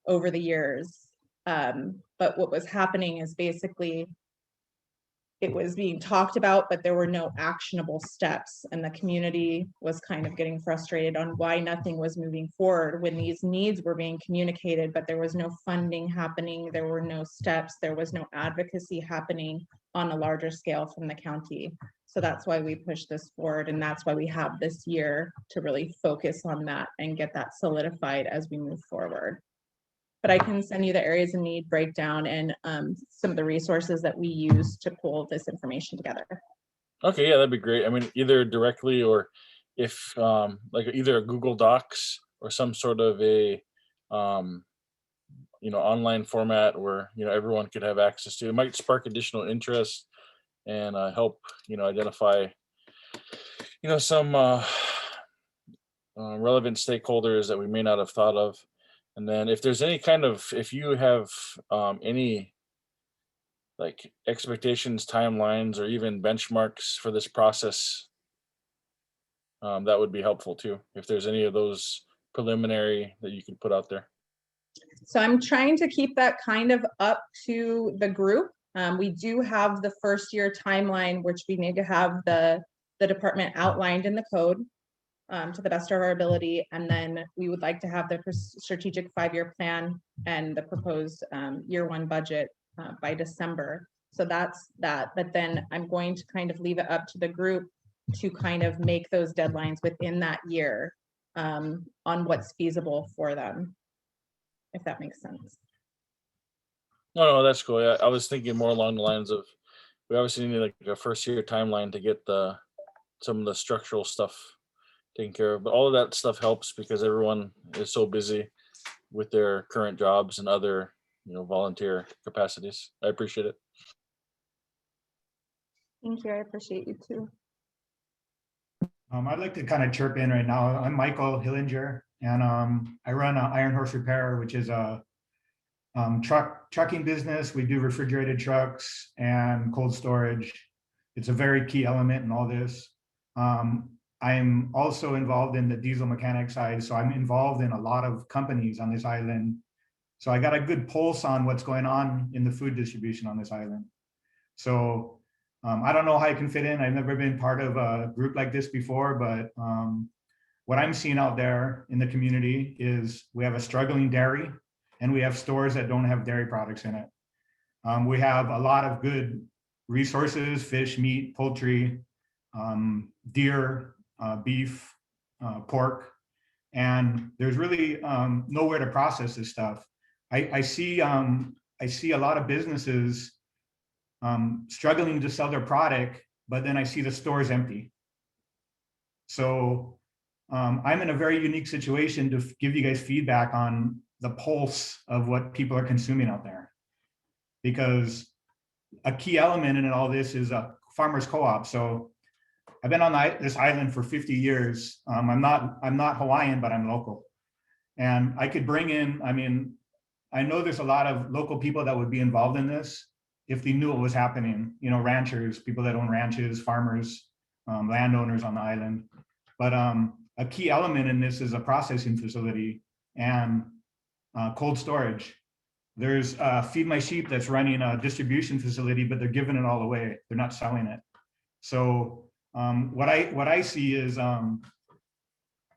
over the years. But what was happening is basically it was being talked about, but there were no actionable steps. And the community was kind of getting frustrated on why nothing was moving forward when these needs were being communicated, but there was no funding happening. There were no steps. There was no advocacy happening on a larger scale from the county. So that's why we push this forward. And that's why we have this year to really focus on that and get that solidified as we move forward. But I can send you the areas of need breakdown and some of the resources that we use to pull this information together. Okay, yeah, that'd be great. Either directly or if like either a Google Docs or some sort of a online format where everyone could have access to. It might spark additional interest and help identify some relevant stakeholders that we may not have thought of. And then if there's any if you have any like expectations, timelines, or even benchmarks for this process, that would be helpful too. If there's any of those preliminary that you could put out there. So I'm trying to keep that kind of up to the group. We do have the first year timeline, which we need to have the department outlined in the code. To the best of our ability, and then we would like to have the strategic 5-year plan and the proposed year 1 budget by December. So that's that. But then I'm going to kind of leave it up to the group to kind of make those deadlines within that year on what's feasible for them, if that makes sense. No, that's cool. Yeah, I was thinking more along the lines of we obviously need like a first year timeline to get some of the structural stuff taken care of, but all of that stuff helps because everyone is so busy with their current jobs and other volunteer capacities. I appreciate it. Thank you. I appreciate you too. I'd like to kind of chirp in right now. I'm Michael Hillinger, and I run Iron Horse Repair, which is a trucking business. We do refrigerated trucks and cold storage. It's a very key element in all this. I'm also involved in the diesel mechanic side, so I'm involved in a lot of companies on this island. So I got a good pulse on what's going on in the food distribution on this island. So I don't know how I can fit in. I've never been part of a group like this before, but what I'm seeing out there in the community is we have a struggling dairy and we have stores that don't have dairy products in it. We have a lot of good resources, fish, meat, poultry, deer, beef, pork, and there's really nowhere to process this stuff. I see a lot of businesses struggling to sell their product, but then I see the stores empty. So I'm in a very unique situation to give you guys feedback on the pulse of what people are consuming out there, because a key element in all this is a farmers co-op. So I've been on this island for 50 years. I'm not Hawaiian, but I'm local. And I could bring in, I mean, I know there's a lot of local people that would be involved in this if they knew what was happening, you know, ranchers, people that own ranches, farmers, landowners on the island. But a key element in this is a processing facility and cold storage. There's Feed My Sheep that's running a distribution facility, but they're giving it all away. They're not selling it. So what I see is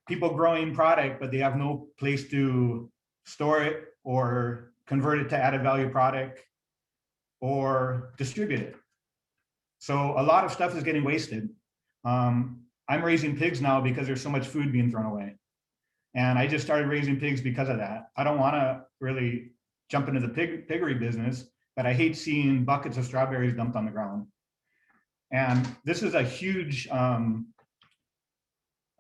people growing product, but they have no place to store it or convert it to added value product or distribute it. So a lot of stuff is getting wasted. I'm raising pigs now because there's so much food being thrown away. And I just started raising pigs because of that. I don't want to really jump into the piggery business, but I hate seeing buckets of strawberries dumped on the ground. And this is a huge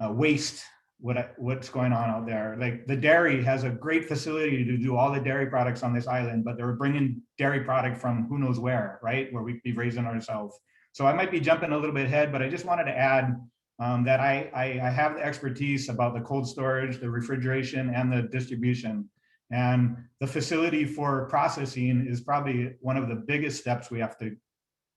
waste, what's going on out there. Like the dairy has a great facility to do all the dairy products on this island, but they're bringing dairy product from who knows where, right? Where we'd be raising ourselves. So I might be jumping a little bit ahead, but I just wanted to add that I have the expertise about the cold storage, the refrigeration, and the distribution. And the facility for processing is probably one of the biggest steps we have to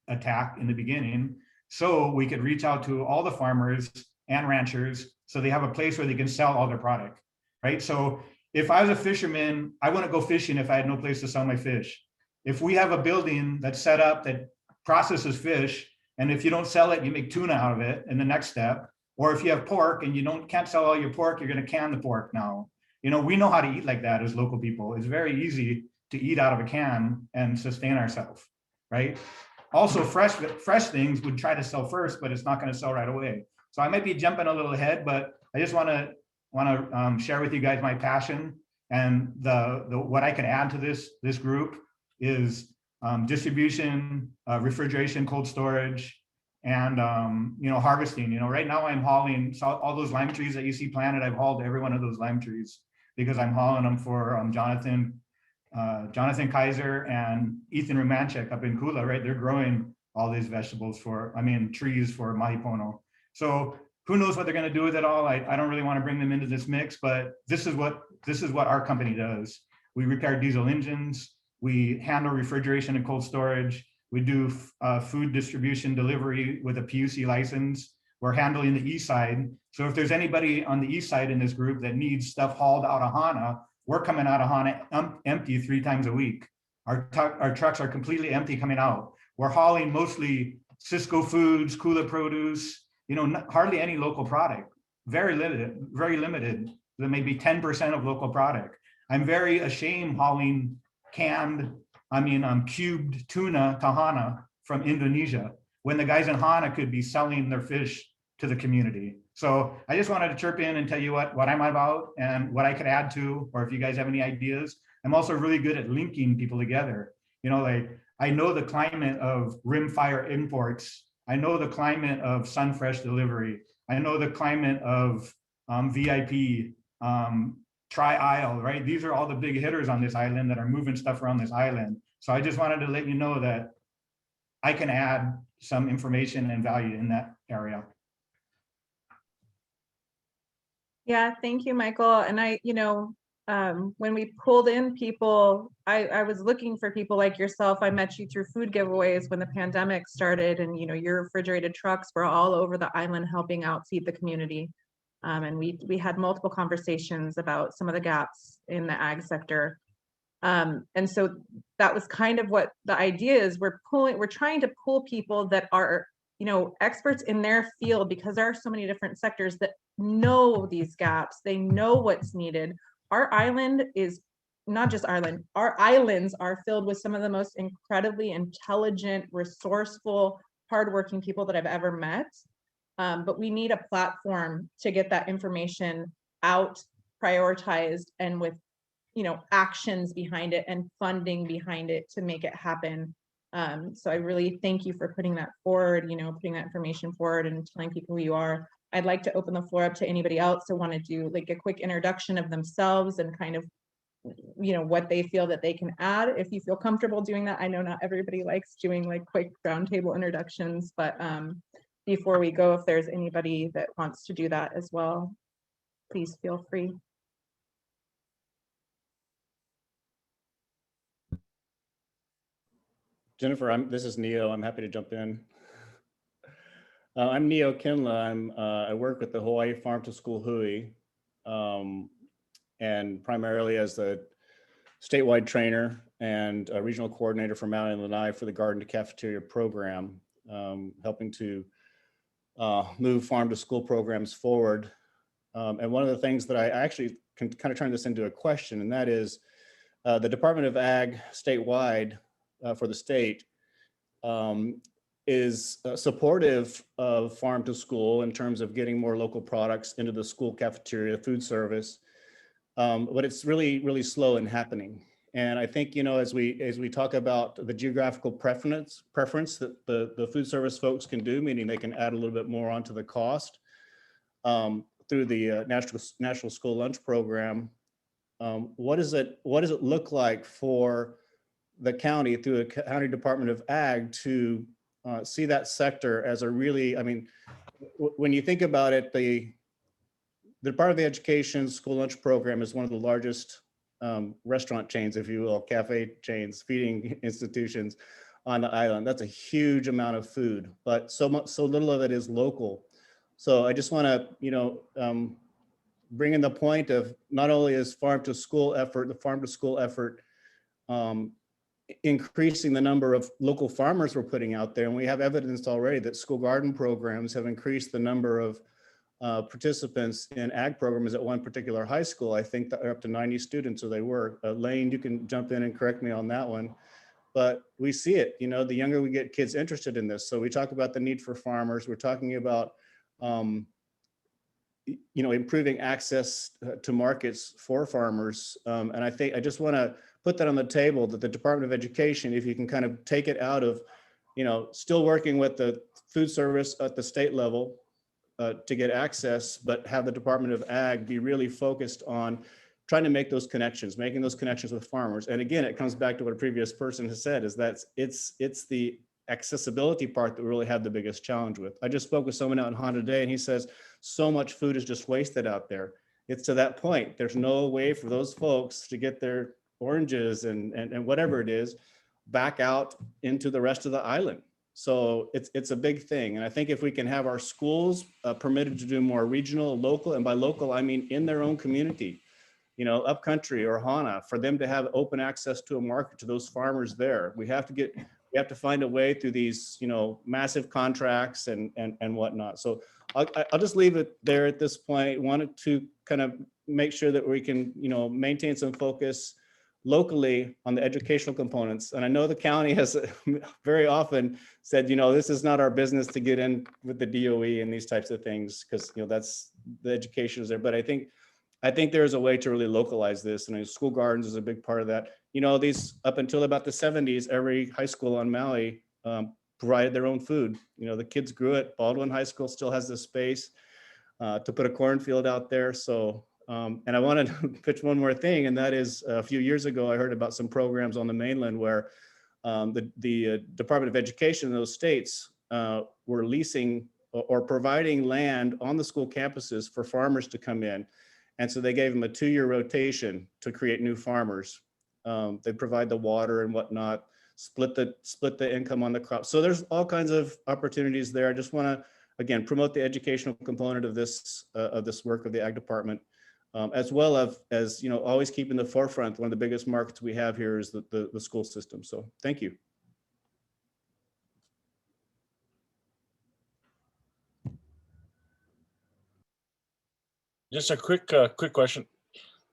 attack in the beginning. So we could reach out to all the farmers and ranchers so they have a place where they can sell all their product, right? So if I was a fisherman, I wouldn't go fishing if I had no place to sell my fish. If we have a building that's set up that processes fish, and if you don't sell it, you make tuna out of it in the next step. Or if you have pork and you can't sell all your pork, you're going to can the pork now. You know, we know how to eat like that as local people. It's very easy to eat out of a can and sustain ourselves, right? Also, fresh things would try to sell first, but it's not going to sell right away. So I might be jumping a little ahead, but I just want to share with you guys my passion and the what I can add to this group is distribution, refrigeration, cold storage, and you know, harvesting. You know, right now I'm hauling all those lime trees that you see planted. I've hauled every one of those lime trees because I'm hauling them for Jonathan Kaiser and Ethan Romanchek up in Kula, right? They're growing all these vegetables trees for Mahipono. So who knows what they're going to do with it all? I don't really want to bring them into this mix, but this is what our company does. We repair diesel engines. We handle refrigeration and cold storage. We do food distribution delivery with a PUC license. We're handling the east side. So if there's anybody on the east side in this group that needs stuff hauled out of Hana, we're coming out of Hana empty 3 times a week. Our trucks are completely empty coming out. We're hauling mostly Cisco Foods, Kula Produce, you know, hardly any local product. Very limited. There may be 10% of local product. I'm very ashamed hauling cubed tuna to Hana from Indonesia when the guys in Hana could be selling their fish to the community. So I just wanted to chirp in and tell you what I'm about and what I could add to, or if you guys have any ideas. I'm also really good at linking people together. You know, like I know the climate of rimfire imports. I know the climate of Sunfresh delivery. I know the climate of VIP, Tri-Isle, right? These are all the big hitters on this island that are moving stuff around this island. So I just wanted to let you know that I can add some information and value in that area. Yeah, thank you, Michael. And when we pulled in people, I was looking for people like yourself. I met you through food giveaways when the pandemic started, and your refrigerated trucks were all over the island helping out feed the community. And we had multiple conversations about some of the gaps in the ag sector. And so that was kind of what the idea is. We're trying to pull people that are experts in their field, because there are so many different sectors that know these gaps. They know what's needed. Our island is not just Ireland. Our islands are filled with some of the most incredibly intelligent, resourceful, hardworking people that I've ever met. But we need a platform to get that information out, prioritized, and with actions behind it and funding behind it to make it happen. So I really thank you for putting that forward, putting that information forward and telling people who you are. I'd like to open the floor up to anybody else who want to do like a quick introduction of themselves and kind of what they feel that they can add. If you feel comfortable doing that, I know not everybody likes doing like quick roundtable introductions, but before we go, if there's anybody that wants to do that as well, please feel free. Jennifer, this is Neo. I'm happy to jump in. I'm Neo Kinla. I work with the Hawaii Farm to School Hui, and primarily as the statewide trainer and a regional coordinator for Maui and Lanai for the Garden to Cafeteria program, helping to move farm to school programs forward. And one of the things that I actually can kind of turn this into a question, and that is the Department of Ag statewide for the state is supportive of farm to school in terms of getting more local products into the school cafeteria, food service, but it's really, really slow in happening. And I think, as we talk about the geographical preference that the food service folks can do, meaning they can add a little bit more onto the cost through the National School Lunch Program. What does it look like for the county through the County Department of Ag to see that sector as a really, when you think about it, the Department of Education School Lunch Program is one of the largest restaurant chains, if you will, cafe chains, feeding institutions on the island. That's a huge amount of food, but so little of it is local. So I just want to, bring in the point of not only is the farm to school effort, increasing the number of local farmers we're putting out there. And we have evidence already that school garden programs have increased the number of participants in ag programs at one particular high school. I think that are up to 90 students, or they were. Lane, you can jump in and correct me on that one. But we see it, the younger we get kids interested in this. So we talk about the need for farmers. We're talking about, improving access to markets for farmers. And I think I just want to put that on the table that the Department of Education, if you can kind of take it out of, still working with the food service at the state level to get access, but have the Department of Ag be really focused on trying to make those connections, making those connections with farmers. And again, it comes back to what a previous person has said, is that it's the accessibility part that we really have the biggest challenge with. I just spoke with someone out in Honda today, and he says, so much food is just wasted out there. It's to that point. There's no way for those folks to get their oranges and whatever it is back out into the rest of the island. So it's a big thing. And I think if we can have our schools permitted to do more regional, local, and by local, I mean in their own community, upcountry or Hana, for them to have open access to a market to those farmers there. We have to find a way through these, massive contracts and whatnot. So I'll just leave it there at this point. Wanted to kind of make sure that we can, maintain some focus locally on the educational components. And I know the county has very often said, this is not our business to get in with the DOE and these types of things, because, that's the education is there. But I think there's a way to really localize this. And school gardens is a big part of that. These up until about the 70s, every high school on Maui provided their own food. The kids grew it. Baldwin High School still has the space to put a cornfield out there. So, and I wanted to pitch one more thing, and that is a few years ago, I heard about some programs on the mainland where the Department of Education in those states were leasing or providing land on the school campuses for farmers to come in. And so they gave them a 2-year rotation to create new farmers. They provide the water and whatnot, split the income on the crop. So there's all kinds of opportunities there. I just want to, again, promote the educational component of this work of the Ag Department, as well as always keep in the forefront. One of the biggest markets we have here is the school system. So thank you. Just a quick question.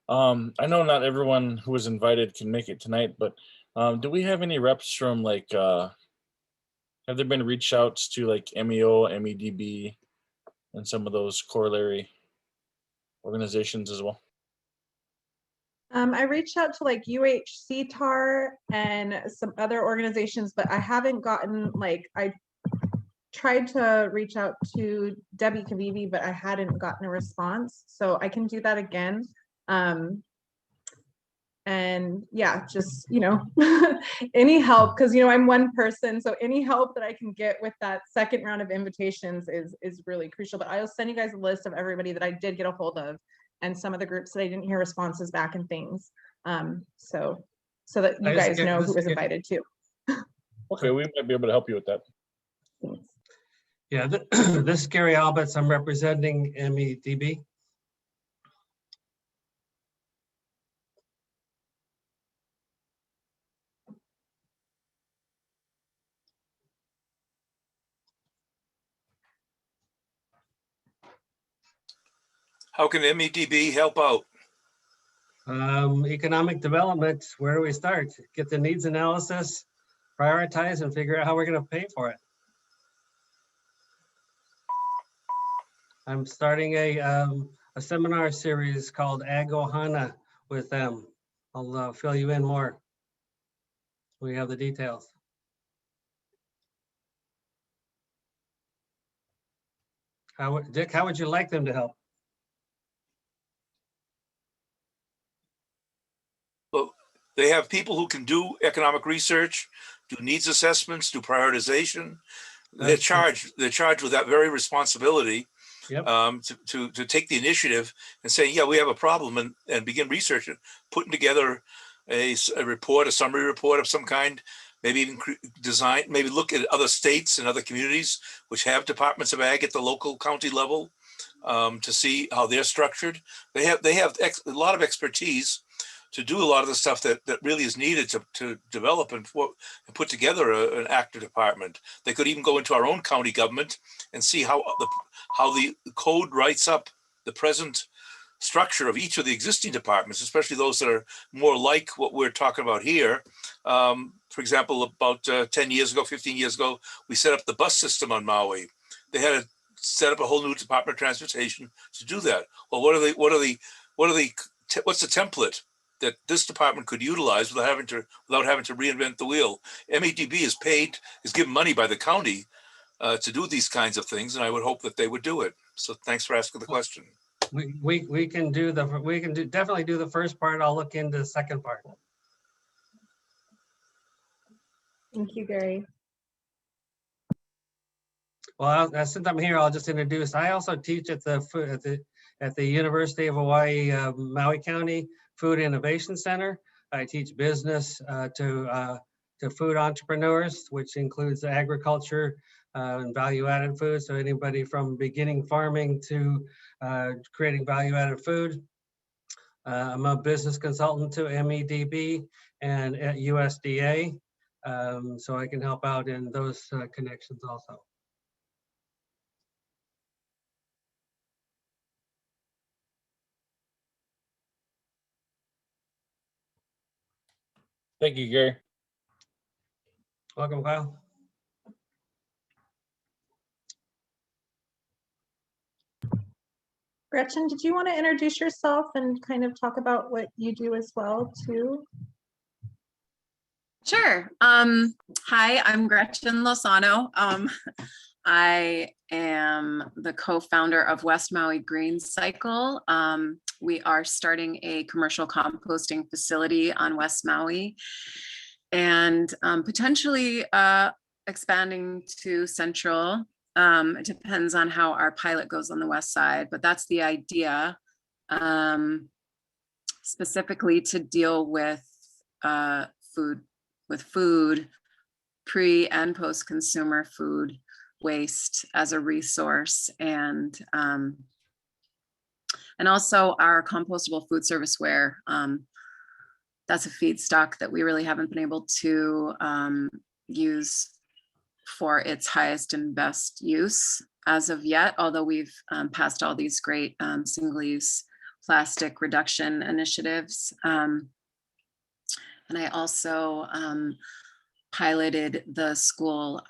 I know not everyone who was invited can make it tonight, but do we have any reps from have there been reach outs to MEO, MEDB, and some of those corollary organizations as well? I reached out to UHCTAR and some other organizations, but I haven't gotten I tried to reach out to Debbie Kavivi, but I hadn't gotten a response. So I can do that again. And yeah, just, any help, because, I'm one person. So any help that I can get with that second round of invitations is really crucial. But I'll send you guys a list of everybody that I did get a hold of and some of the groups that I didn't hear responses back and things. So that you guys know who was invited too. Okay, we might be able to help you with that. Thanks. Yeah, this is Gary Alberts. I'm representing MEDB. How can MEDB help out? Economic development, where do we start? Get the needs analysis, prioritize, and figure out how we're going to pay for it. I'm starting a seminar series called Ag Ohana with them. I'll fill you in more. We have the details. Dick, how would you like them to help? Well, they have people who can do economic research, do needs assessments, do prioritization. They're charged with that very responsibility. Yep. To take the initiative and say, yeah, we have a problem, and begin researching, putting together a report, a summary report of some kind, maybe even design, maybe look at other states and other communities which have departments of ag at the local county level, to see how they're structured. They have a lot of expertise to do a lot of the stuff that really is needed to develop and put together an active department. They could even go into our own county government and see how the code writes up the present structure of each of the existing departments, especially those that are more like what we're talking about here. For example, about 10 years ago, 15 years ago, we set up the bus system on Maui. They had to set up a whole new Department of Transportation to do that. Well, what's the template that this department could utilize without having to reinvent the wheel? MEDB is given money by the county to do these kinds of things, and I would hope that they would do it. So thanks for asking the question. We can definitely do the first part. I'll look into the second part. Thank you, Gary. Well, since I'm here, I'll just introduce. I also teach at the University of Hawaii, Maui County Food Innovation Center. I teach business to food entrepreneurs, which includes agriculture and value-added food. So anybody from beginning farming to creating value-added food. I'm a business consultant to MEDB and at USDA, so I can help out in those connections also. Thank you, Gary. Welcome, Kyle. Gretchen, did you want to introduce yourself and kind of talk about what you do as well too? Sure. Hi, I'm Gretchen Lozano. I am the co-founder of West Maui Green Cycle. We are starting a commercial composting facility on West Maui and potentially expanding to Central. It depends on how our pilot goes on the west side, but that's the idea, specifically to deal with food, pre and post-consumer food waste as a resource, and also our compostable food serviceware. That's a feedstock that we really haven't been able to use for its highest and best use as of yet, although we've passed all these great single-use plastic reduction initiatives. And I also piloted the school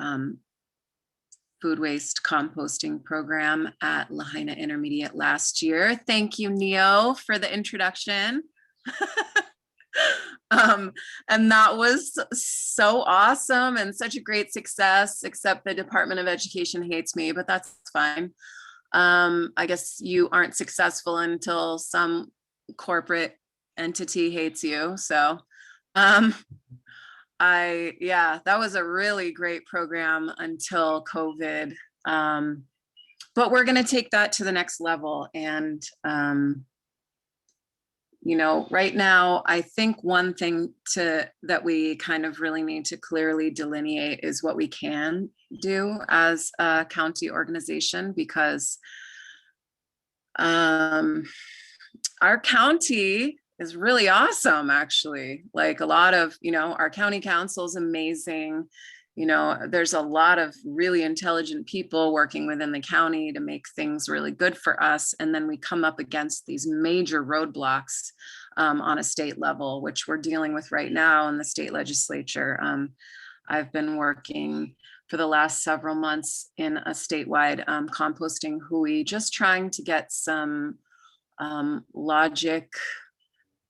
food waste composting program at Lahaina Intermediate last year. Thank you, Neo, for the introduction. And that was so awesome and such a great success, except the Department of Education hates me, but that's fine. I guess you aren't successful until some corporate entity hates you. So yeah, that was a really great program until COVID. But we're going to take that to the next level. And, you know, right now, I think one thing that we kind of really need to clearly delineate is what we can do as a county organization, because our county is really awesome, actually. Like a lot of, you know, our county council is amazing. You know, there's a lot of really intelligent people working within the county to make things really good for us. And then we come up against these major roadblocks on a state level, which we're dealing with right now in the state legislature. I've been working for the last several months in a statewide composting hui, just trying to get some logic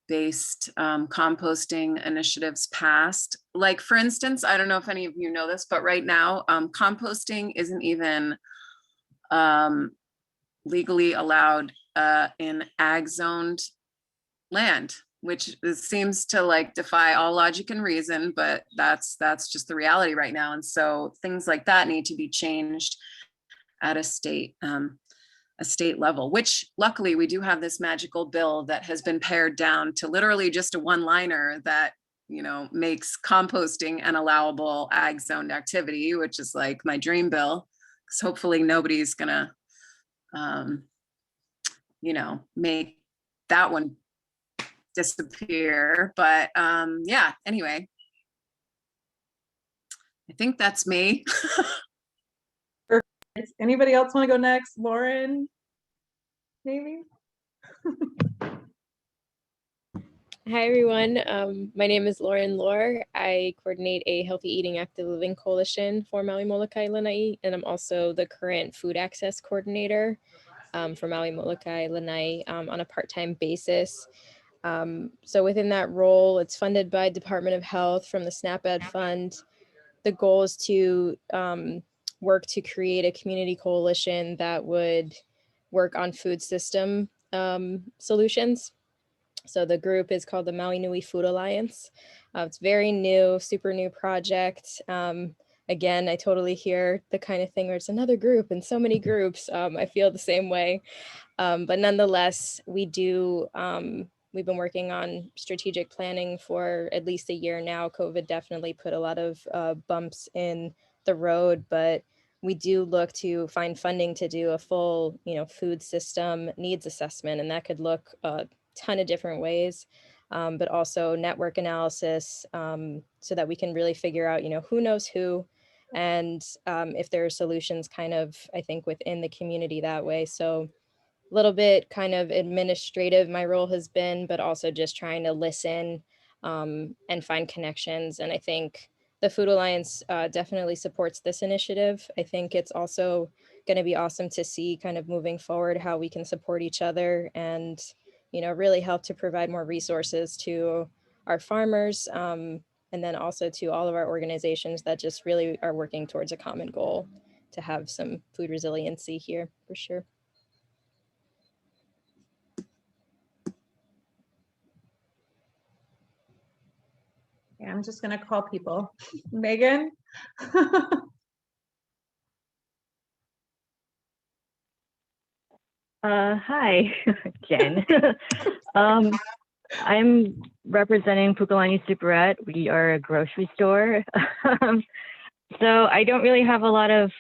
based composting initiatives passed. Like, for instance, I don't know if any of you know this, but right now composting isn't even legally allowed in ag zoned land, which seems to like defy all logic and reason, but that's just the reality right now. And so things like that need to be changed at a state level, which luckily we do have this magical bill that has been pared down to literally just a one-liner that, you know, makes composting an allowable ag zoned activity, which is like my dream bill, because hopefully nobody's gonna, you know, make that one disappear. But yeah, anyway, I think that's me. Anybody else want to go next? Lauren, maybe? Hi, everyone. My name is Lauren Lohr. I coordinate a Healthy Eating Active Living Coalition for Maui Molokai Lanai, and I'm also the current food access coordinator for Maui Molokai Lanai on a part-time basis. So within that role, it's funded by Department of Health from the SNAP Ed Fund. The goal is to work to create a community coalition that would work on food system solutions. So the group is called the Maui Nui Food Alliance. It's very new, super new project. Again, I totally hear the kind of thing where it's another group and so many groups. I feel the same way. But nonetheless, we've been working on strategic planning for at least a year now. COVID definitely put a lot of bumps in the road, but we do look to find funding to do a full, you know, food system needs assessment, and that could look a ton of different ways, but also network analysis, so that we can really figure out, you know, who knows who, and if there are solutions kind of, I think, within the community that way. So a little bit kind of administrative my role has been, but also just trying to listen and find connections. And I think the Food Alliance definitely supports this initiative. I think it's also going to be awesome to see kind of moving forward how we can support each other and, you know, really help to provide more resources to our farmers, and then also to all of our organizations that just really are working towards a common goal to have some food resiliency here for sure. Yeah, I'm just gonna call people. Megan? Hi, Jen. I'm representing Pukalani Superette. We are a grocery store. So I don't really have a lot of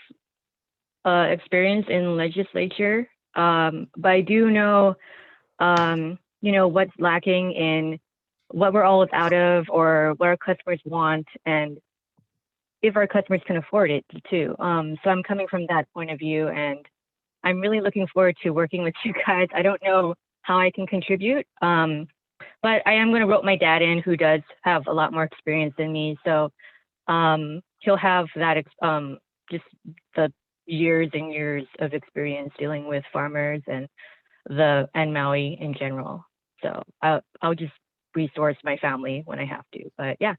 experience in legislature, but I do know, you know, what's lacking in what we're all out of or what our customers want, and if our customers can afford it too. So I'm coming from that point of view, and I'm really looking forward to working with you guys. I don't know how I can contribute, but I am going to rope my dad in, who does have a lot more experience than me. So he'll have that, just the years and years of experience dealing with farmers and Maui in general. So I'll just resource my family when I have to, but yeah.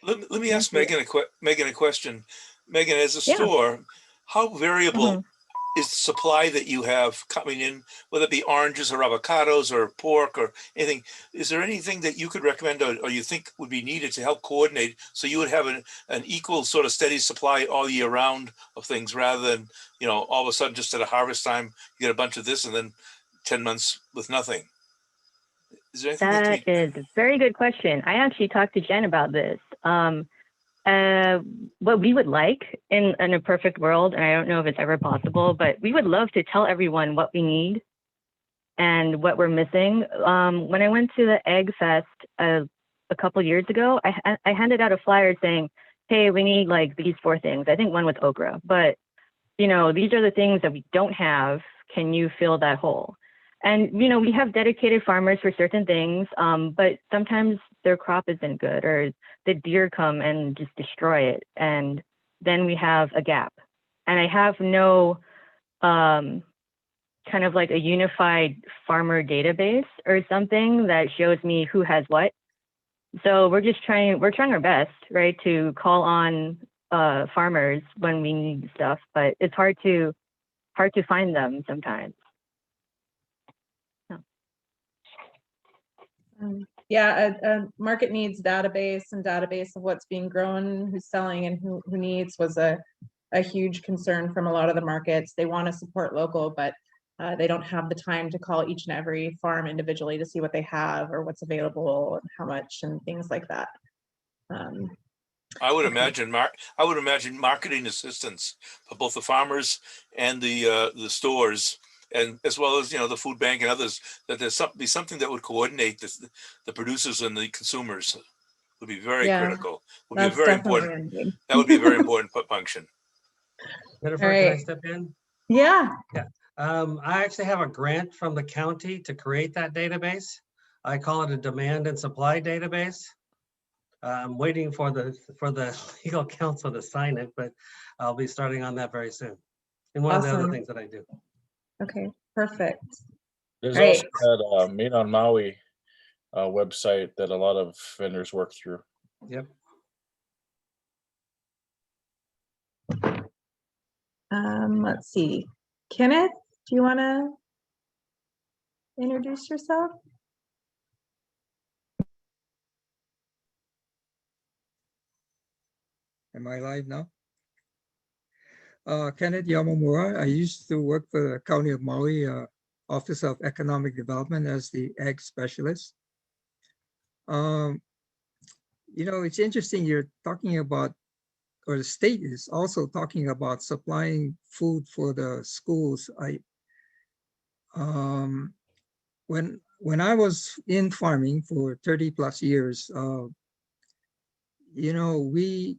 Let me ask Megan a question. Megan, as a store, how variable is the supply that you have coming in, whether it be oranges or avocados or pork or anything, is there anything that you could recommend or you think would be needed to help coordinate so you would have an equal sort of steady supply all year round of things rather than, you know, all of a sudden just at a harvest time, you get a bunch of this and then 10 months with nothing? Is there anything That is a very good question. I actually talked to Jen about this. What we would like in a perfect world, and I don't know if it's ever possible, but we would love to tell everyone what we need and what we're missing. When I went to the Egg Fest a couple years ago, I handed out a flyer saying, hey, we need like these 4 things. I think one was okra, but you know, these are the things that we don't have. Can you fill that hole? And, you know, we have dedicated farmers for certain things, but sometimes their crop isn't good or the deer come and just destroy it. And then we have a gap. And I have no kind of like a unified farmer database or something that shows me who has what. So we're trying our best, right, to call on farmers when we need stuff, but it's hard to find them sometimes. Yeah, a market needs database and database of what's being grown, who's selling, and who needs was a huge concern from a lot of the markets. They want to support local, but they don't have the time to call each and every farm individually to see what they have or what's available and how much and things like that. I would imagine marketing assistance for both the farmers and the stores, and as well as, you know, the food bank and others, that there's something that would coordinate the producers and the consumers would be very critical. Would be a very important. That would be a very important function. Jennifer, can I step in? Yeah. Yeah. I actually have a grant from the county to create that database. I call it a demand and supply database. I'm waiting for the legal counsel to sign it, but I'll be starting on that very soon. And one of the other things that I do. Okay, perfect. There's also that Made on Maui website that a lot of vendors work through. Yep. Let's see. Kenneth, do you want to introduce yourself? Am I live now? Kenneth Yamamura. I used to work for the County of Maui Office of Economic Development as the ag specialist. You know, it's interesting you're talking about, or the state is also talking about supplying food for the schools. When I was in farming for 30 plus years, you know, we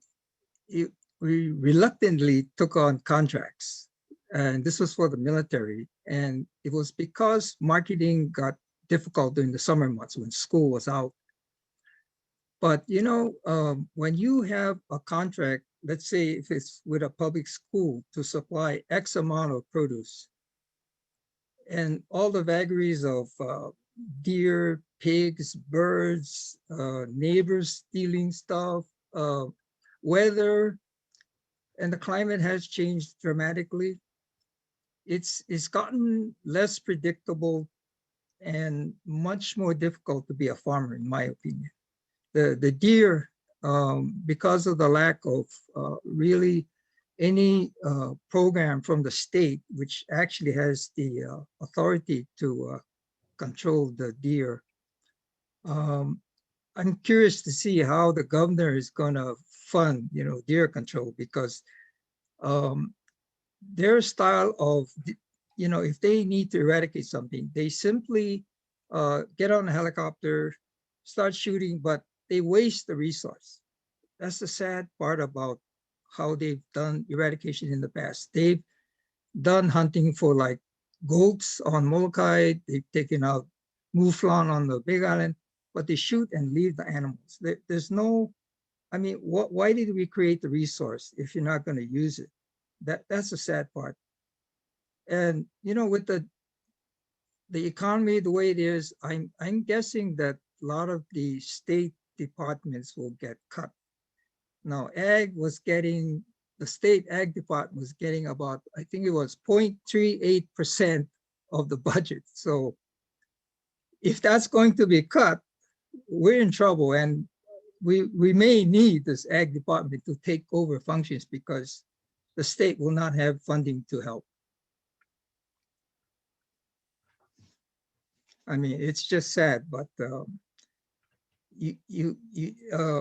reluctantly took on contracts, and this was for the military. And it was because marketing got difficult during the summer months when school was out. But, you know, when you have a contract, let's say if it's with a public school to supply X amount of produce, and all the vagaries of deer, pigs, birds, neighbors stealing stuff, weather, and the climate has changed dramatically. It's gotten less predictable and much more difficult to be a farmer, in my opinion. The deer, because of the lack of really any program from the state, which actually has the authority to control the deer. I'm curious to see how the governor is going to fund, you know, deer control, because their style of, you know, if they need to eradicate something, they simply get on a helicopter, start shooting, but they waste the resource. That's the sad part about how they've done eradication in the past. They've done hunting for like goats on Molokai. They've taken out mouflon on the Big Island, but they shoot and leave the animals. There's no, I mean, why did we create the resource if you're not going to use it? That's the sad part. And, you know, with the economy the way it is, I'm guessing that a lot of the state departments will get cut. Now, ag was getting the state ag department was getting about, I think it was 0.38% of the budget. So if that's going to be cut, we're in trouble, and we may need this ag department to take over functions because the state will not have funding to help. I mean, it's just sad, but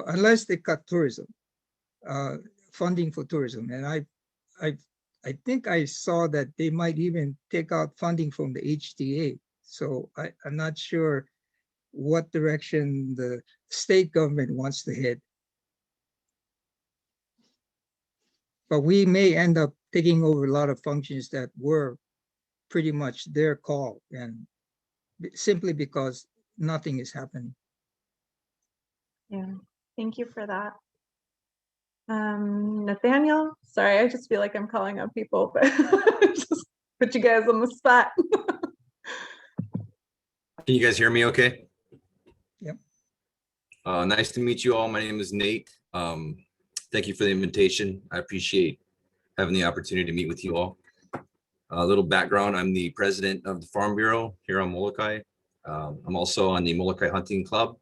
unless they cut tourism, funding for tourism, and I think I saw that they might even take out funding from the HTA. So I'm not sure what direction the state government wants to head. But we may end up taking over a lot of functions that were pretty much their call, and simply because nothing is happening. Yeah, thank you for that. Nathaniel, sorry, I just feel like I'm calling on people, but just put you guys on the spot. Can you guys hear me okay? Yep. Nice to meet you all. My name is Nate. Thank you for the invitation. I appreciate having the opportunity to meet with you all. A little background, I'm the president of the Farm Bureau here on Molokai. I'm also on the Molokai Hunting Club.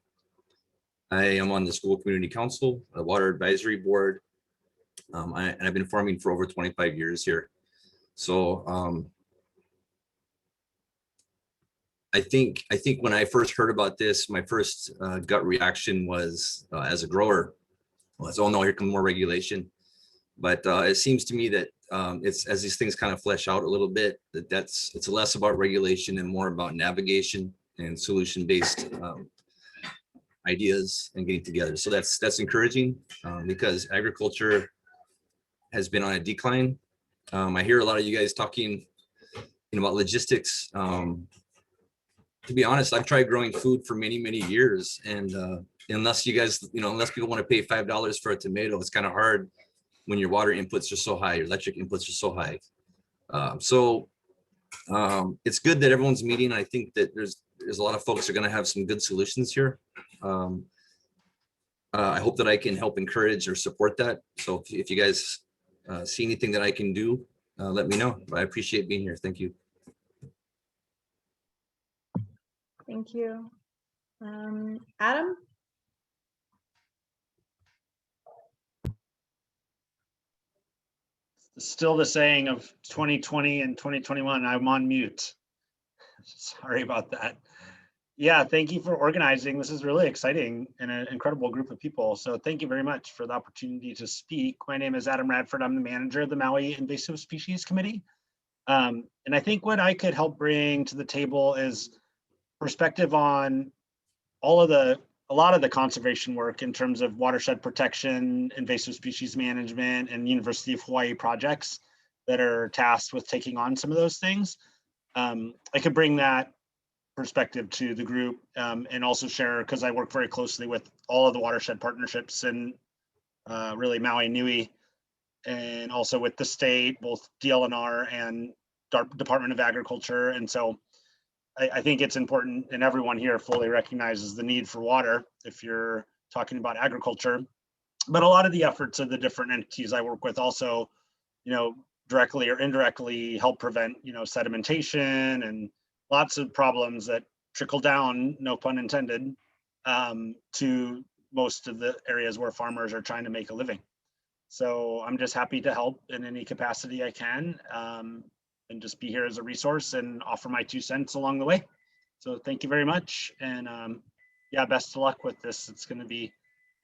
I am on the School Community Council, the Water Advisory Board, and I've been farming for over 25 years here. So I think when I first heard about this, my first gut reaction was, as a grower, was, oh no, here comes more regulation. But it seems to me that it's, as these things kind of flesh out a little bit, it's less about regulation and more about navigation and solution-based ideas and getting together. So that's encouraging because agriculture has been on a decline. I hear a lot of you guys talking, about logistics. To be honest, I've tried growing food for many, many years, and unless you guys, unless people want to pay $5 for a tomato, it's kind of hard when your water inputs are so high, your electric inputs are so high. It's good that everyone's meeting. I think that there's a lot of folks are going to have some good solutions here. I hope that I can help encourage or support that. So if you guys see anything that I can do, let me know. I appreciate being here. Thank you. Thank you. Adam? Still the saying of 2020 and 2021, I'm on mute. Sorry about that. Yeah, thank you for organizing. This is really exciting and an incredible group of people. So thank you very much for the opportunity to speak. My name is Adam Radford. I'm the manager of the Maui Invasive Species Committee. And I think what I could help bring to the table is perspective on a lot of the conservation work in terms of watershed protection, invasive species management, and University of Hawaii projects that are tasked with taking on some of those things. I could bring that perspective to the group and also share, because I work very closely with all of the watershed partnerships and really Maui Nui, and also with the state, both DLNR and Department of Agriculture. And so I think it's important, and everyone here fully recognizes the need for water if you're talking about agriculture. But a lot of the efforts of the different entities I work with also, directly or indirectly help prevent, sedimentation and lots of problems that trickle down, no pun intended, to most of the areas where farmers are trying to make a living. So I'm just happy to help in any capacity I can. And just be here as a resource and offer my 2 cents along the way. So thank you very much. And yeah, best of luck with this. It's going to be,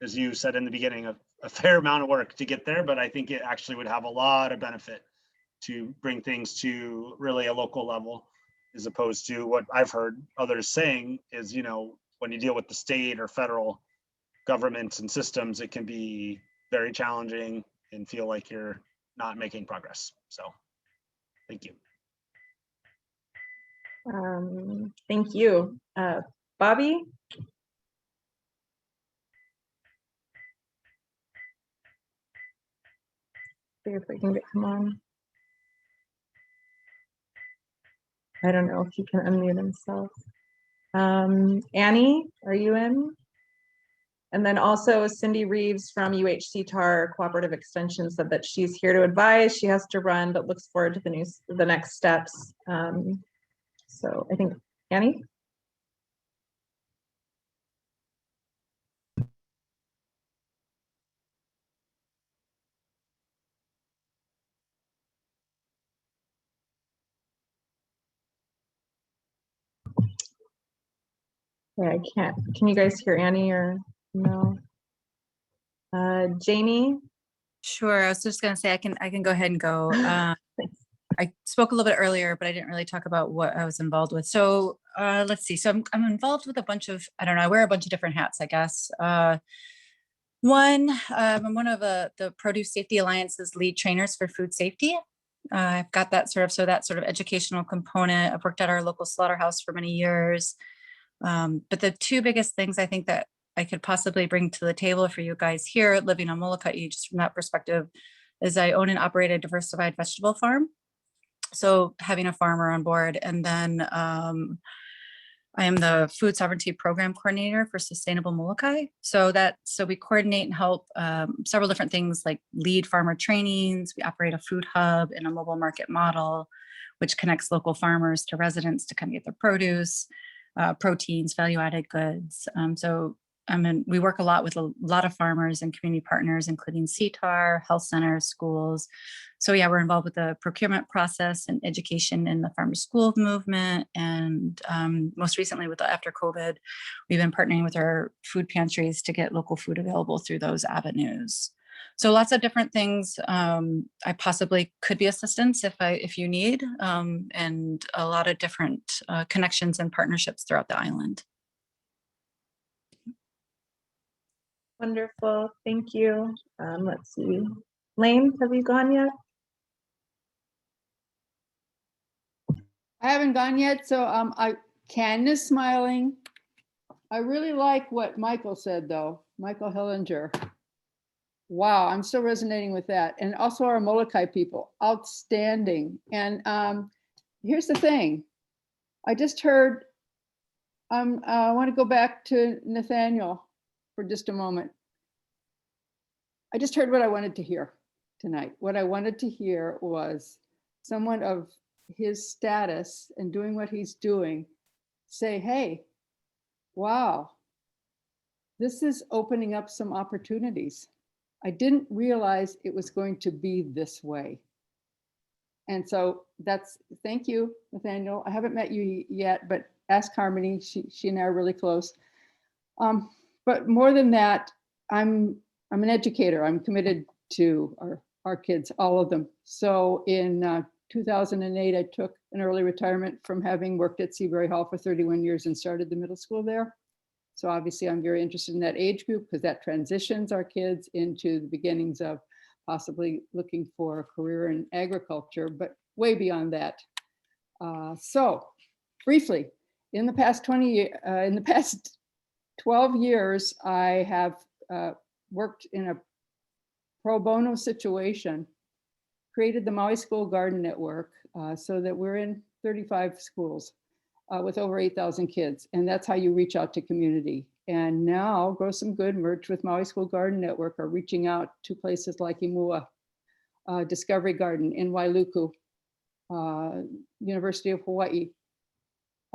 as you said in the beginning, a fair amount of work to get there, but I think it actually would have a lot of benefit to bring things to really a local level, as opposed to what I've heard others saying is, when you deal with the state or federal governments and systems, it can be very challenging and feel like you're not making progress. So thank you. Thank you. Bobby? See if we can get him on. I don't know if he can unmute himself. Annie, are you in? And then also Cindy Reeves from UHC-TAR Cooperative Extension said that she's here to advise. She has to run, but looks forward to the next steps. So I think, Annie? Yeah, I can't. Can you guys hear Annie or no? Jamie? Sure. I was just going to say I can go ahead and go. I spoke a little bit earlier, but I didn't really talk about what I was involved with. So let's see. So I'm involved with a bunch of, I don't know, I wear a bunch of different hats, I guess. I'm one of the Produce Safety Alliance's lead trainers for food safety. I've got that sort of educational component. I've worked at our local slaughterhouse for many years. But the two biggest things I think that I could possibly bring to the table for you guys here living on Molokai, just from that perspective, is I own and operate a diversified vegetable farm. So having a farmer on board, and then I am the food sovereignty program coordinator for Sustainable Molokai. So we coordinate and help several different things like lead farmer trainings. We operate a food hub and a mobile market model, which connects local farmers to residents to kind of get their produce, proteins, value-added goods. We work a lot with a lot of farmers and community partners, including CTAR, health centers, schools. So yeah, we're involved with the procurement process and education in the farmer school movement. And most recently after COVID, we've been partnering with our food pantries to get local food available through those avenues. So lots of different things. I possibly could be assistance if you need, and a lot of different connections and partnerships throughout the island. Wonderful, thank you. Let's see. Lane, have you gone yet? I haven't gone yet, so Ken is smiling. I really like what Michael said, though. Michael Hillinger. Wow, I'm still resonating with that. And also our Molokai people, outstanding. And here's the thing. I just heard, I want to go back to Nathaniel for just a moment. I just heard what I wanted to hear tonight. What I wanted to hear was someone of his status and doing what he's doing say, hey, wow, this is opening up some opportunities. I didn't realize it was going to be this way. And so thank you, Nathaniel. I haven't met you yet, but ask Harmony, she and I are really close. But more than that, I'm an educator. I'm committed to our kids, all of them. So in 2008, I took an early retirement from having worked at Seabury Hall for 31 years and started the middle school there. So obviously I'm very interested in that age group because that transitions our kids into the beginnings of possibly looking for a career in agriculture, but way beyond that. So briefly, in the past 12 years, I have worked in a pro bono situation, created the Maui School Garden Network so that we're in 35 schools with over 8,000 kids. And that's how you reach out to community. And now Grow Some Good, merged with Maui School Garden Network, are reaching out to places like Imua, Discovery Garden in Wailuku, University of Hawaii,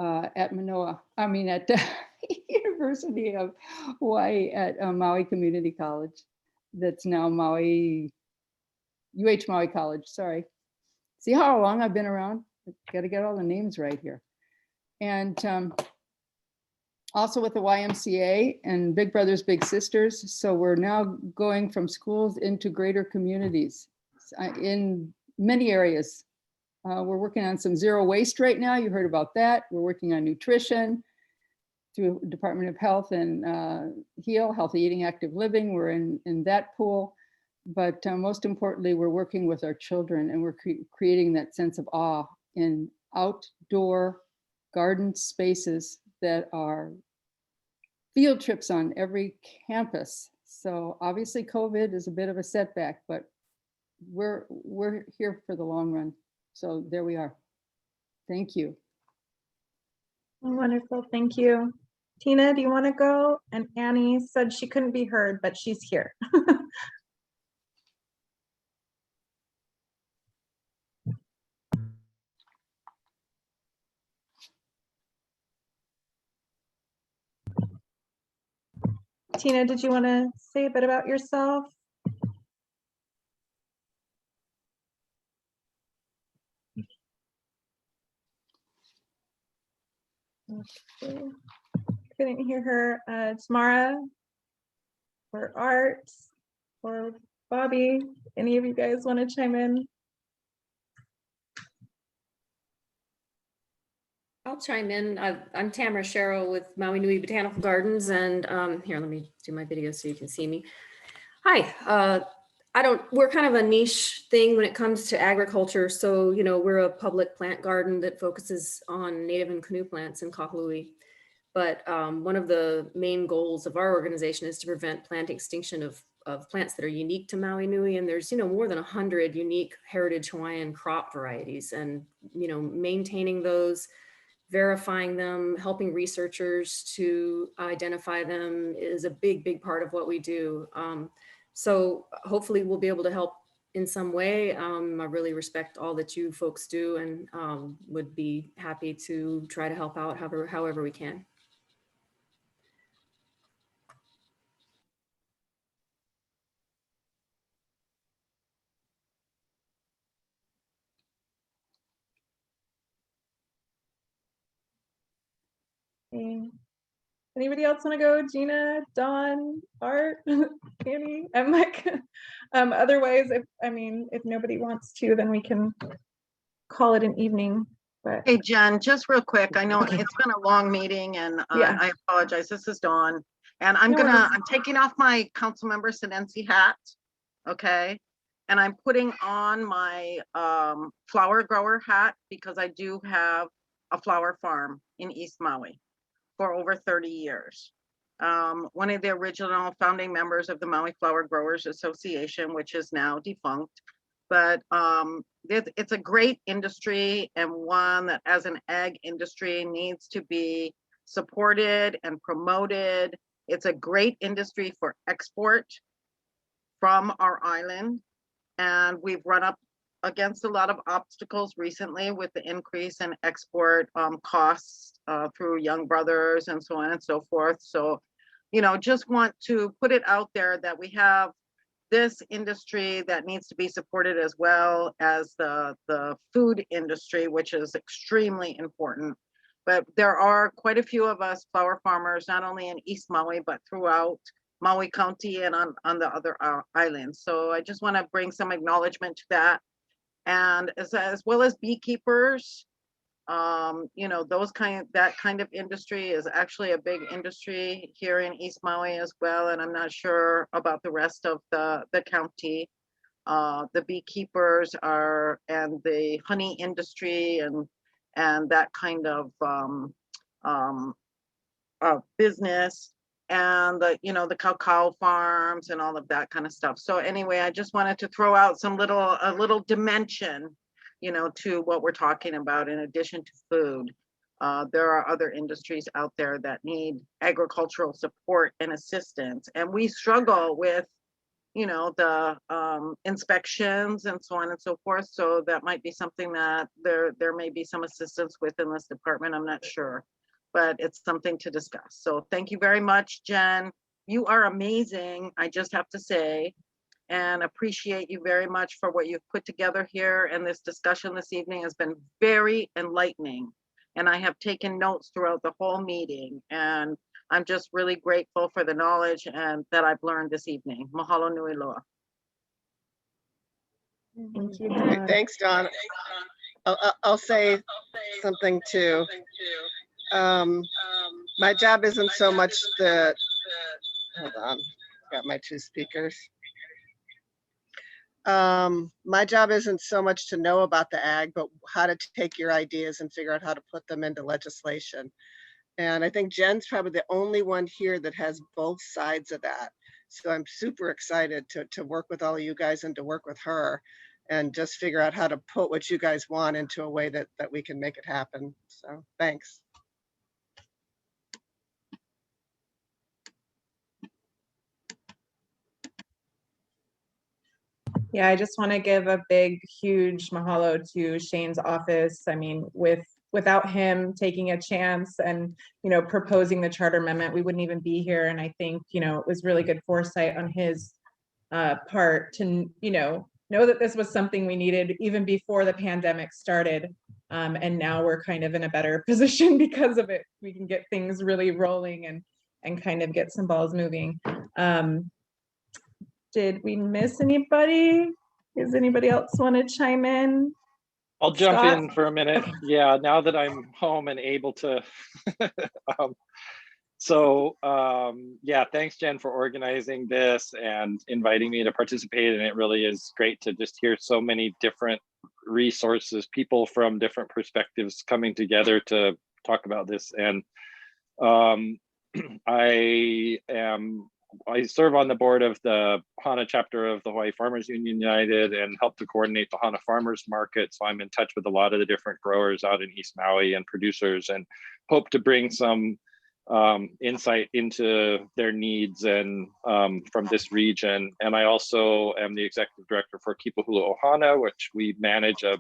at University of Hawaii at Maui Community College. That's now Maui College, sorry. See how long I've been around? Got to get all the names right here. And also with the YMCA and Big Brothers Big Sisters. So we're now going from schools into greater communities in many areas. We're working on some zero waste right now. You heard about that. We're working on nutrition through Department of Health and HEAL, Healthy Eating, Active Living. We're in that pool. But most importantly, we're working with our children and we're creating that sense of awe in outdoor garden spaces that are field trips on every campus. So obviously COVID is a bit of a setback, but we're here for the long run. So there we are. Thank you. Wonderful, thank you. Tina, do you want to go? And Annie said she couldn't be heard, but she's here. Tina, did you want to say a bit about yourself? Okay. Couldn't hear her. Tamara or Art or Bobby, any of you guys want to chime in? I'll chime in. I'm Tamara Sherrill with Maui Nui Botanical Gardens, and here, let me do my video so you can see me. Hi. We're kind of a niche thing when it comes to agriculture. So, you know, we're a public plant garden that focuses on native and canoe plants in Kahului. But one of the main goals of our organization is to prevent plant extinction of plants that are unique to Maui Nui. And there's, you know, more than 100 unique heritage Hawaiian crop varieties, and, you know, maintaining those, verifying them, helping researchers to identify them is a big part of what we do. So hopefully we'll be able to help in some way. I really respect all that you folks do, and would be happy to try to help out however we can. Okay. Anybody else want to go? Gina, Dawn, Art, Annie, and Mike. Otherwise, if nobody wants to, then we can call it an evening. But Hey, Jen, just real quick, I know Okay. it's been a long meeting and Yeah. I apologize. This is Dawn. And I'm No worries. taking off my council member Sinensi hat, okay? And I'm putting on my flower grower hat because I do have a flower farm in East Maui for over 30 years. One of the original founding members of the Maui Flower Growers Association, which is now defunct. But it's a great industry, and one that as an ag industry needs to be supported and promoted. It's a great industry for export from our island. And we've run up against a lot of obstacles recently with the increase in export costs through Young Brothers and so on and so forth. So, you know, just want to put it out there that we have this industry that needs to be supported, as well as the food industry, which is extremely important. But there are quite a few of us flower farmers, not only in East Maui, but throughout Maui County and on the other islands. So I just want to bring some acknowledgement to that. And as well as beekeepers, you know, that kind of industry is actually a big industry here in East Maui as well. And I'm not sure about the rest of the county. The beekeepers and the honey industry and that kind of business, and the cacao farms and all of that kind of stuff. So anyway, I just wanted to throw out a little dimension, you know, to what we're talking about. In addition to food, there are other industries out there that need agricultural support and assistance, and we struggle with, you know, the inspections and so on and so forth. So that might be something that there may be some assistance with in this department. I'm not sure, but it's something to discuss. So thank you very much, Jen. You are amazing, I just have to say, and appreciate you very much for what you've put together here. And this discussion this evening has been very enlightening. And I have taken notes throughout the whole meeting. And I'm just really grateful for the knowledge and that I've learned this evening. Mahalo nui loa. thank you, Great, Dawn. thanks, Don. I'll say something too. My job isn't so much hold on, got my two speakers. My job isn't so much to know about the ag, but how to take your ideas and figure out how to put them into legislation. And I think Jen's probably the only one here that has both sides of that. So I'm super excited to work with all of you guys and to work with her and just figure out how to put what you guys want into a way that we can make it happen. So thanks. Yeah, I just want to give a big, huge mahalo to Shane's office. I mean, without him taking a chance and, proposing the charter amendment, we wouldn't even be here. And I think, it was really good foresight on his part to, know that this was something we needed even before the pandemic started. And now we're kind of in a better position because of it. We can get things really rolling and kind of get some balls moving. Did we miss anybody? Does anybody else want to chime in? I'll jump Scott? in for a minute. Yeah, now that I'm home and able to. Yeah, thanks, Jen, for organizing this and inviting me to participate. And it really is great to just hear so many different resources, people from different perspectives coming together to talk about this. And I serve on the board of the Hana chapter of the Hawaii Farmers Union United and help to coordinate the Hana Farmers Market. So I'm in touch with a lot of the different growers out in East Maui and producers, and hope to bring some insight into their needs and from this region. And I also am the executive director for Kipahulu Ohana, which we manage a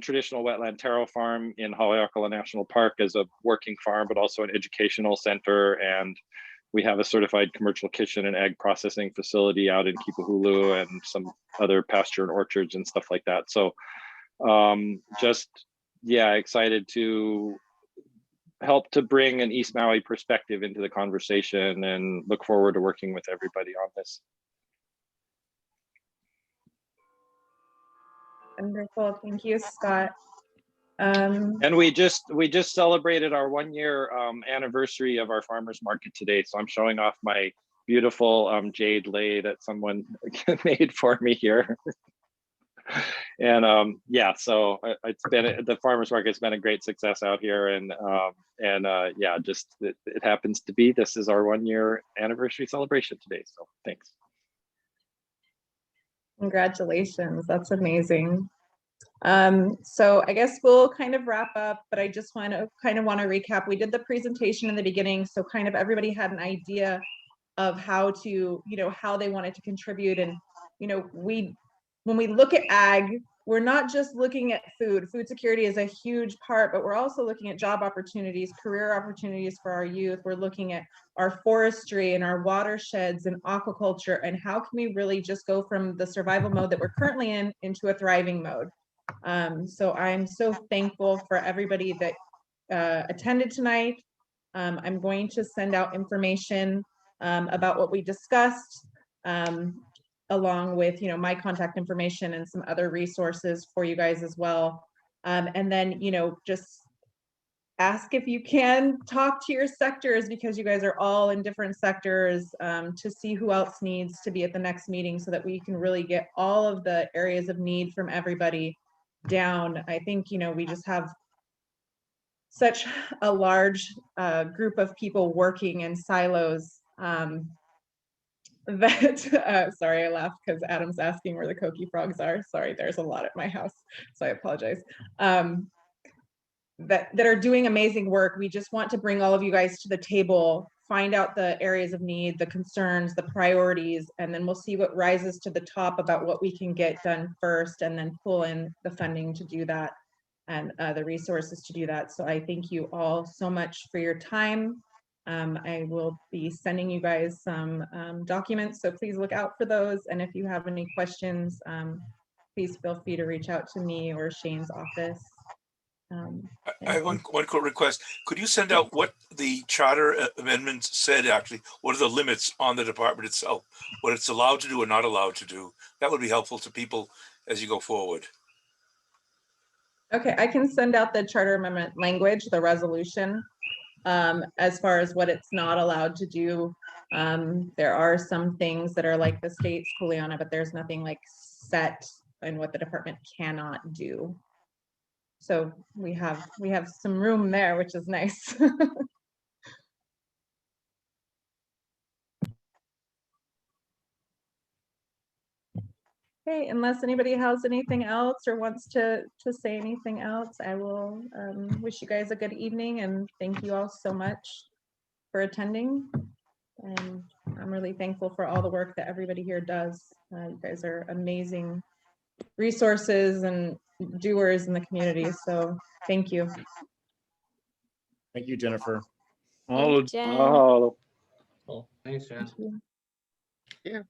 traditional wetland taro farm in Haleakala National Park as a working farm, but also an educational center. And we have a certified commercial kitchen and egg processing facility out in Kipahulu and some other pasture and orchards and stuff like that. So excited to help to bring an East Maui perspective into the conversation and look forward to working with everybody on this. Wonderful, thank you, Scott. And we just celebrated our 1-year anniversary of our farmers market today. So I'm showing off my beautiful jade lei that someone made for me here. And so it's been, the farmers market's been a great success out here. And it happens to be, this is our 1-year anniversary celebration today. So thanks. Congratulations, that's amazing. So I guess we'll kind of wrap up, but I just want to recap. We did the presentation in the beginning, so kind of everybody had an idea of how to, how they wanted to contribute. And, when we look at ag, we're not just looking at food. Food security is a huge part, but we're also looking at job opportunities, career opportunities for our youth. We're looking at our forestry and our watersheds and aquaculture, and how can we really just go from the survival mode that we're currently in into a thriving mode. So I'm so thankful for everybody that attended tonight. I'm going to send out information about what we discussed, along with my contact information and some other resources for you guys as well. And then just ask if you can talk to your sectors, because you guys are all in different sectors, to see who else needs to be at the next meeting so that we can really get all of the areas of need from everybody down. I think we just have such a large group of people working in silos, that sorry, I laughed because Adam's asking where the Koki frogs are. Sorry, there's a lot at my house, so I apologize. That are doing amazing work. We just want to bring all of you guys to the table, find out the areas of need, the concerns, the priorities, and then we'll see what rises to the top about what we can get done first, and then pull in the funding to do that and the resources to do that. So I thank you all so much for your time. I will be sending you guys some documents, so please look out for those. And if you have any questions, please feel free to reach out to me or Shane's office. I have one quick request. Could you send out what the charter amendment said, actually? What are the limits on the department itself? What it's allowed to do or not allowed to do? That would be helpful to people as you go forward. Okay, I can send out the charter amendment language, the resolution, as far as what it's not allowed to do. There are some things that are like the state's Kuleana, but there's nothing like set in what the department cannot do. So we have some room there, which is nice. Okay, unless anybody has anything else or wants to say anything else, I will wish you guys a good evening, and thank you all so much for attending. And I'm really thankful for all the work that everybody here does. You guys are amazing resources and doers in the community. So thank you. Thank you, Jennifer. Oh, Jen. oh. Thanks, Jen. Thank you. Yeah.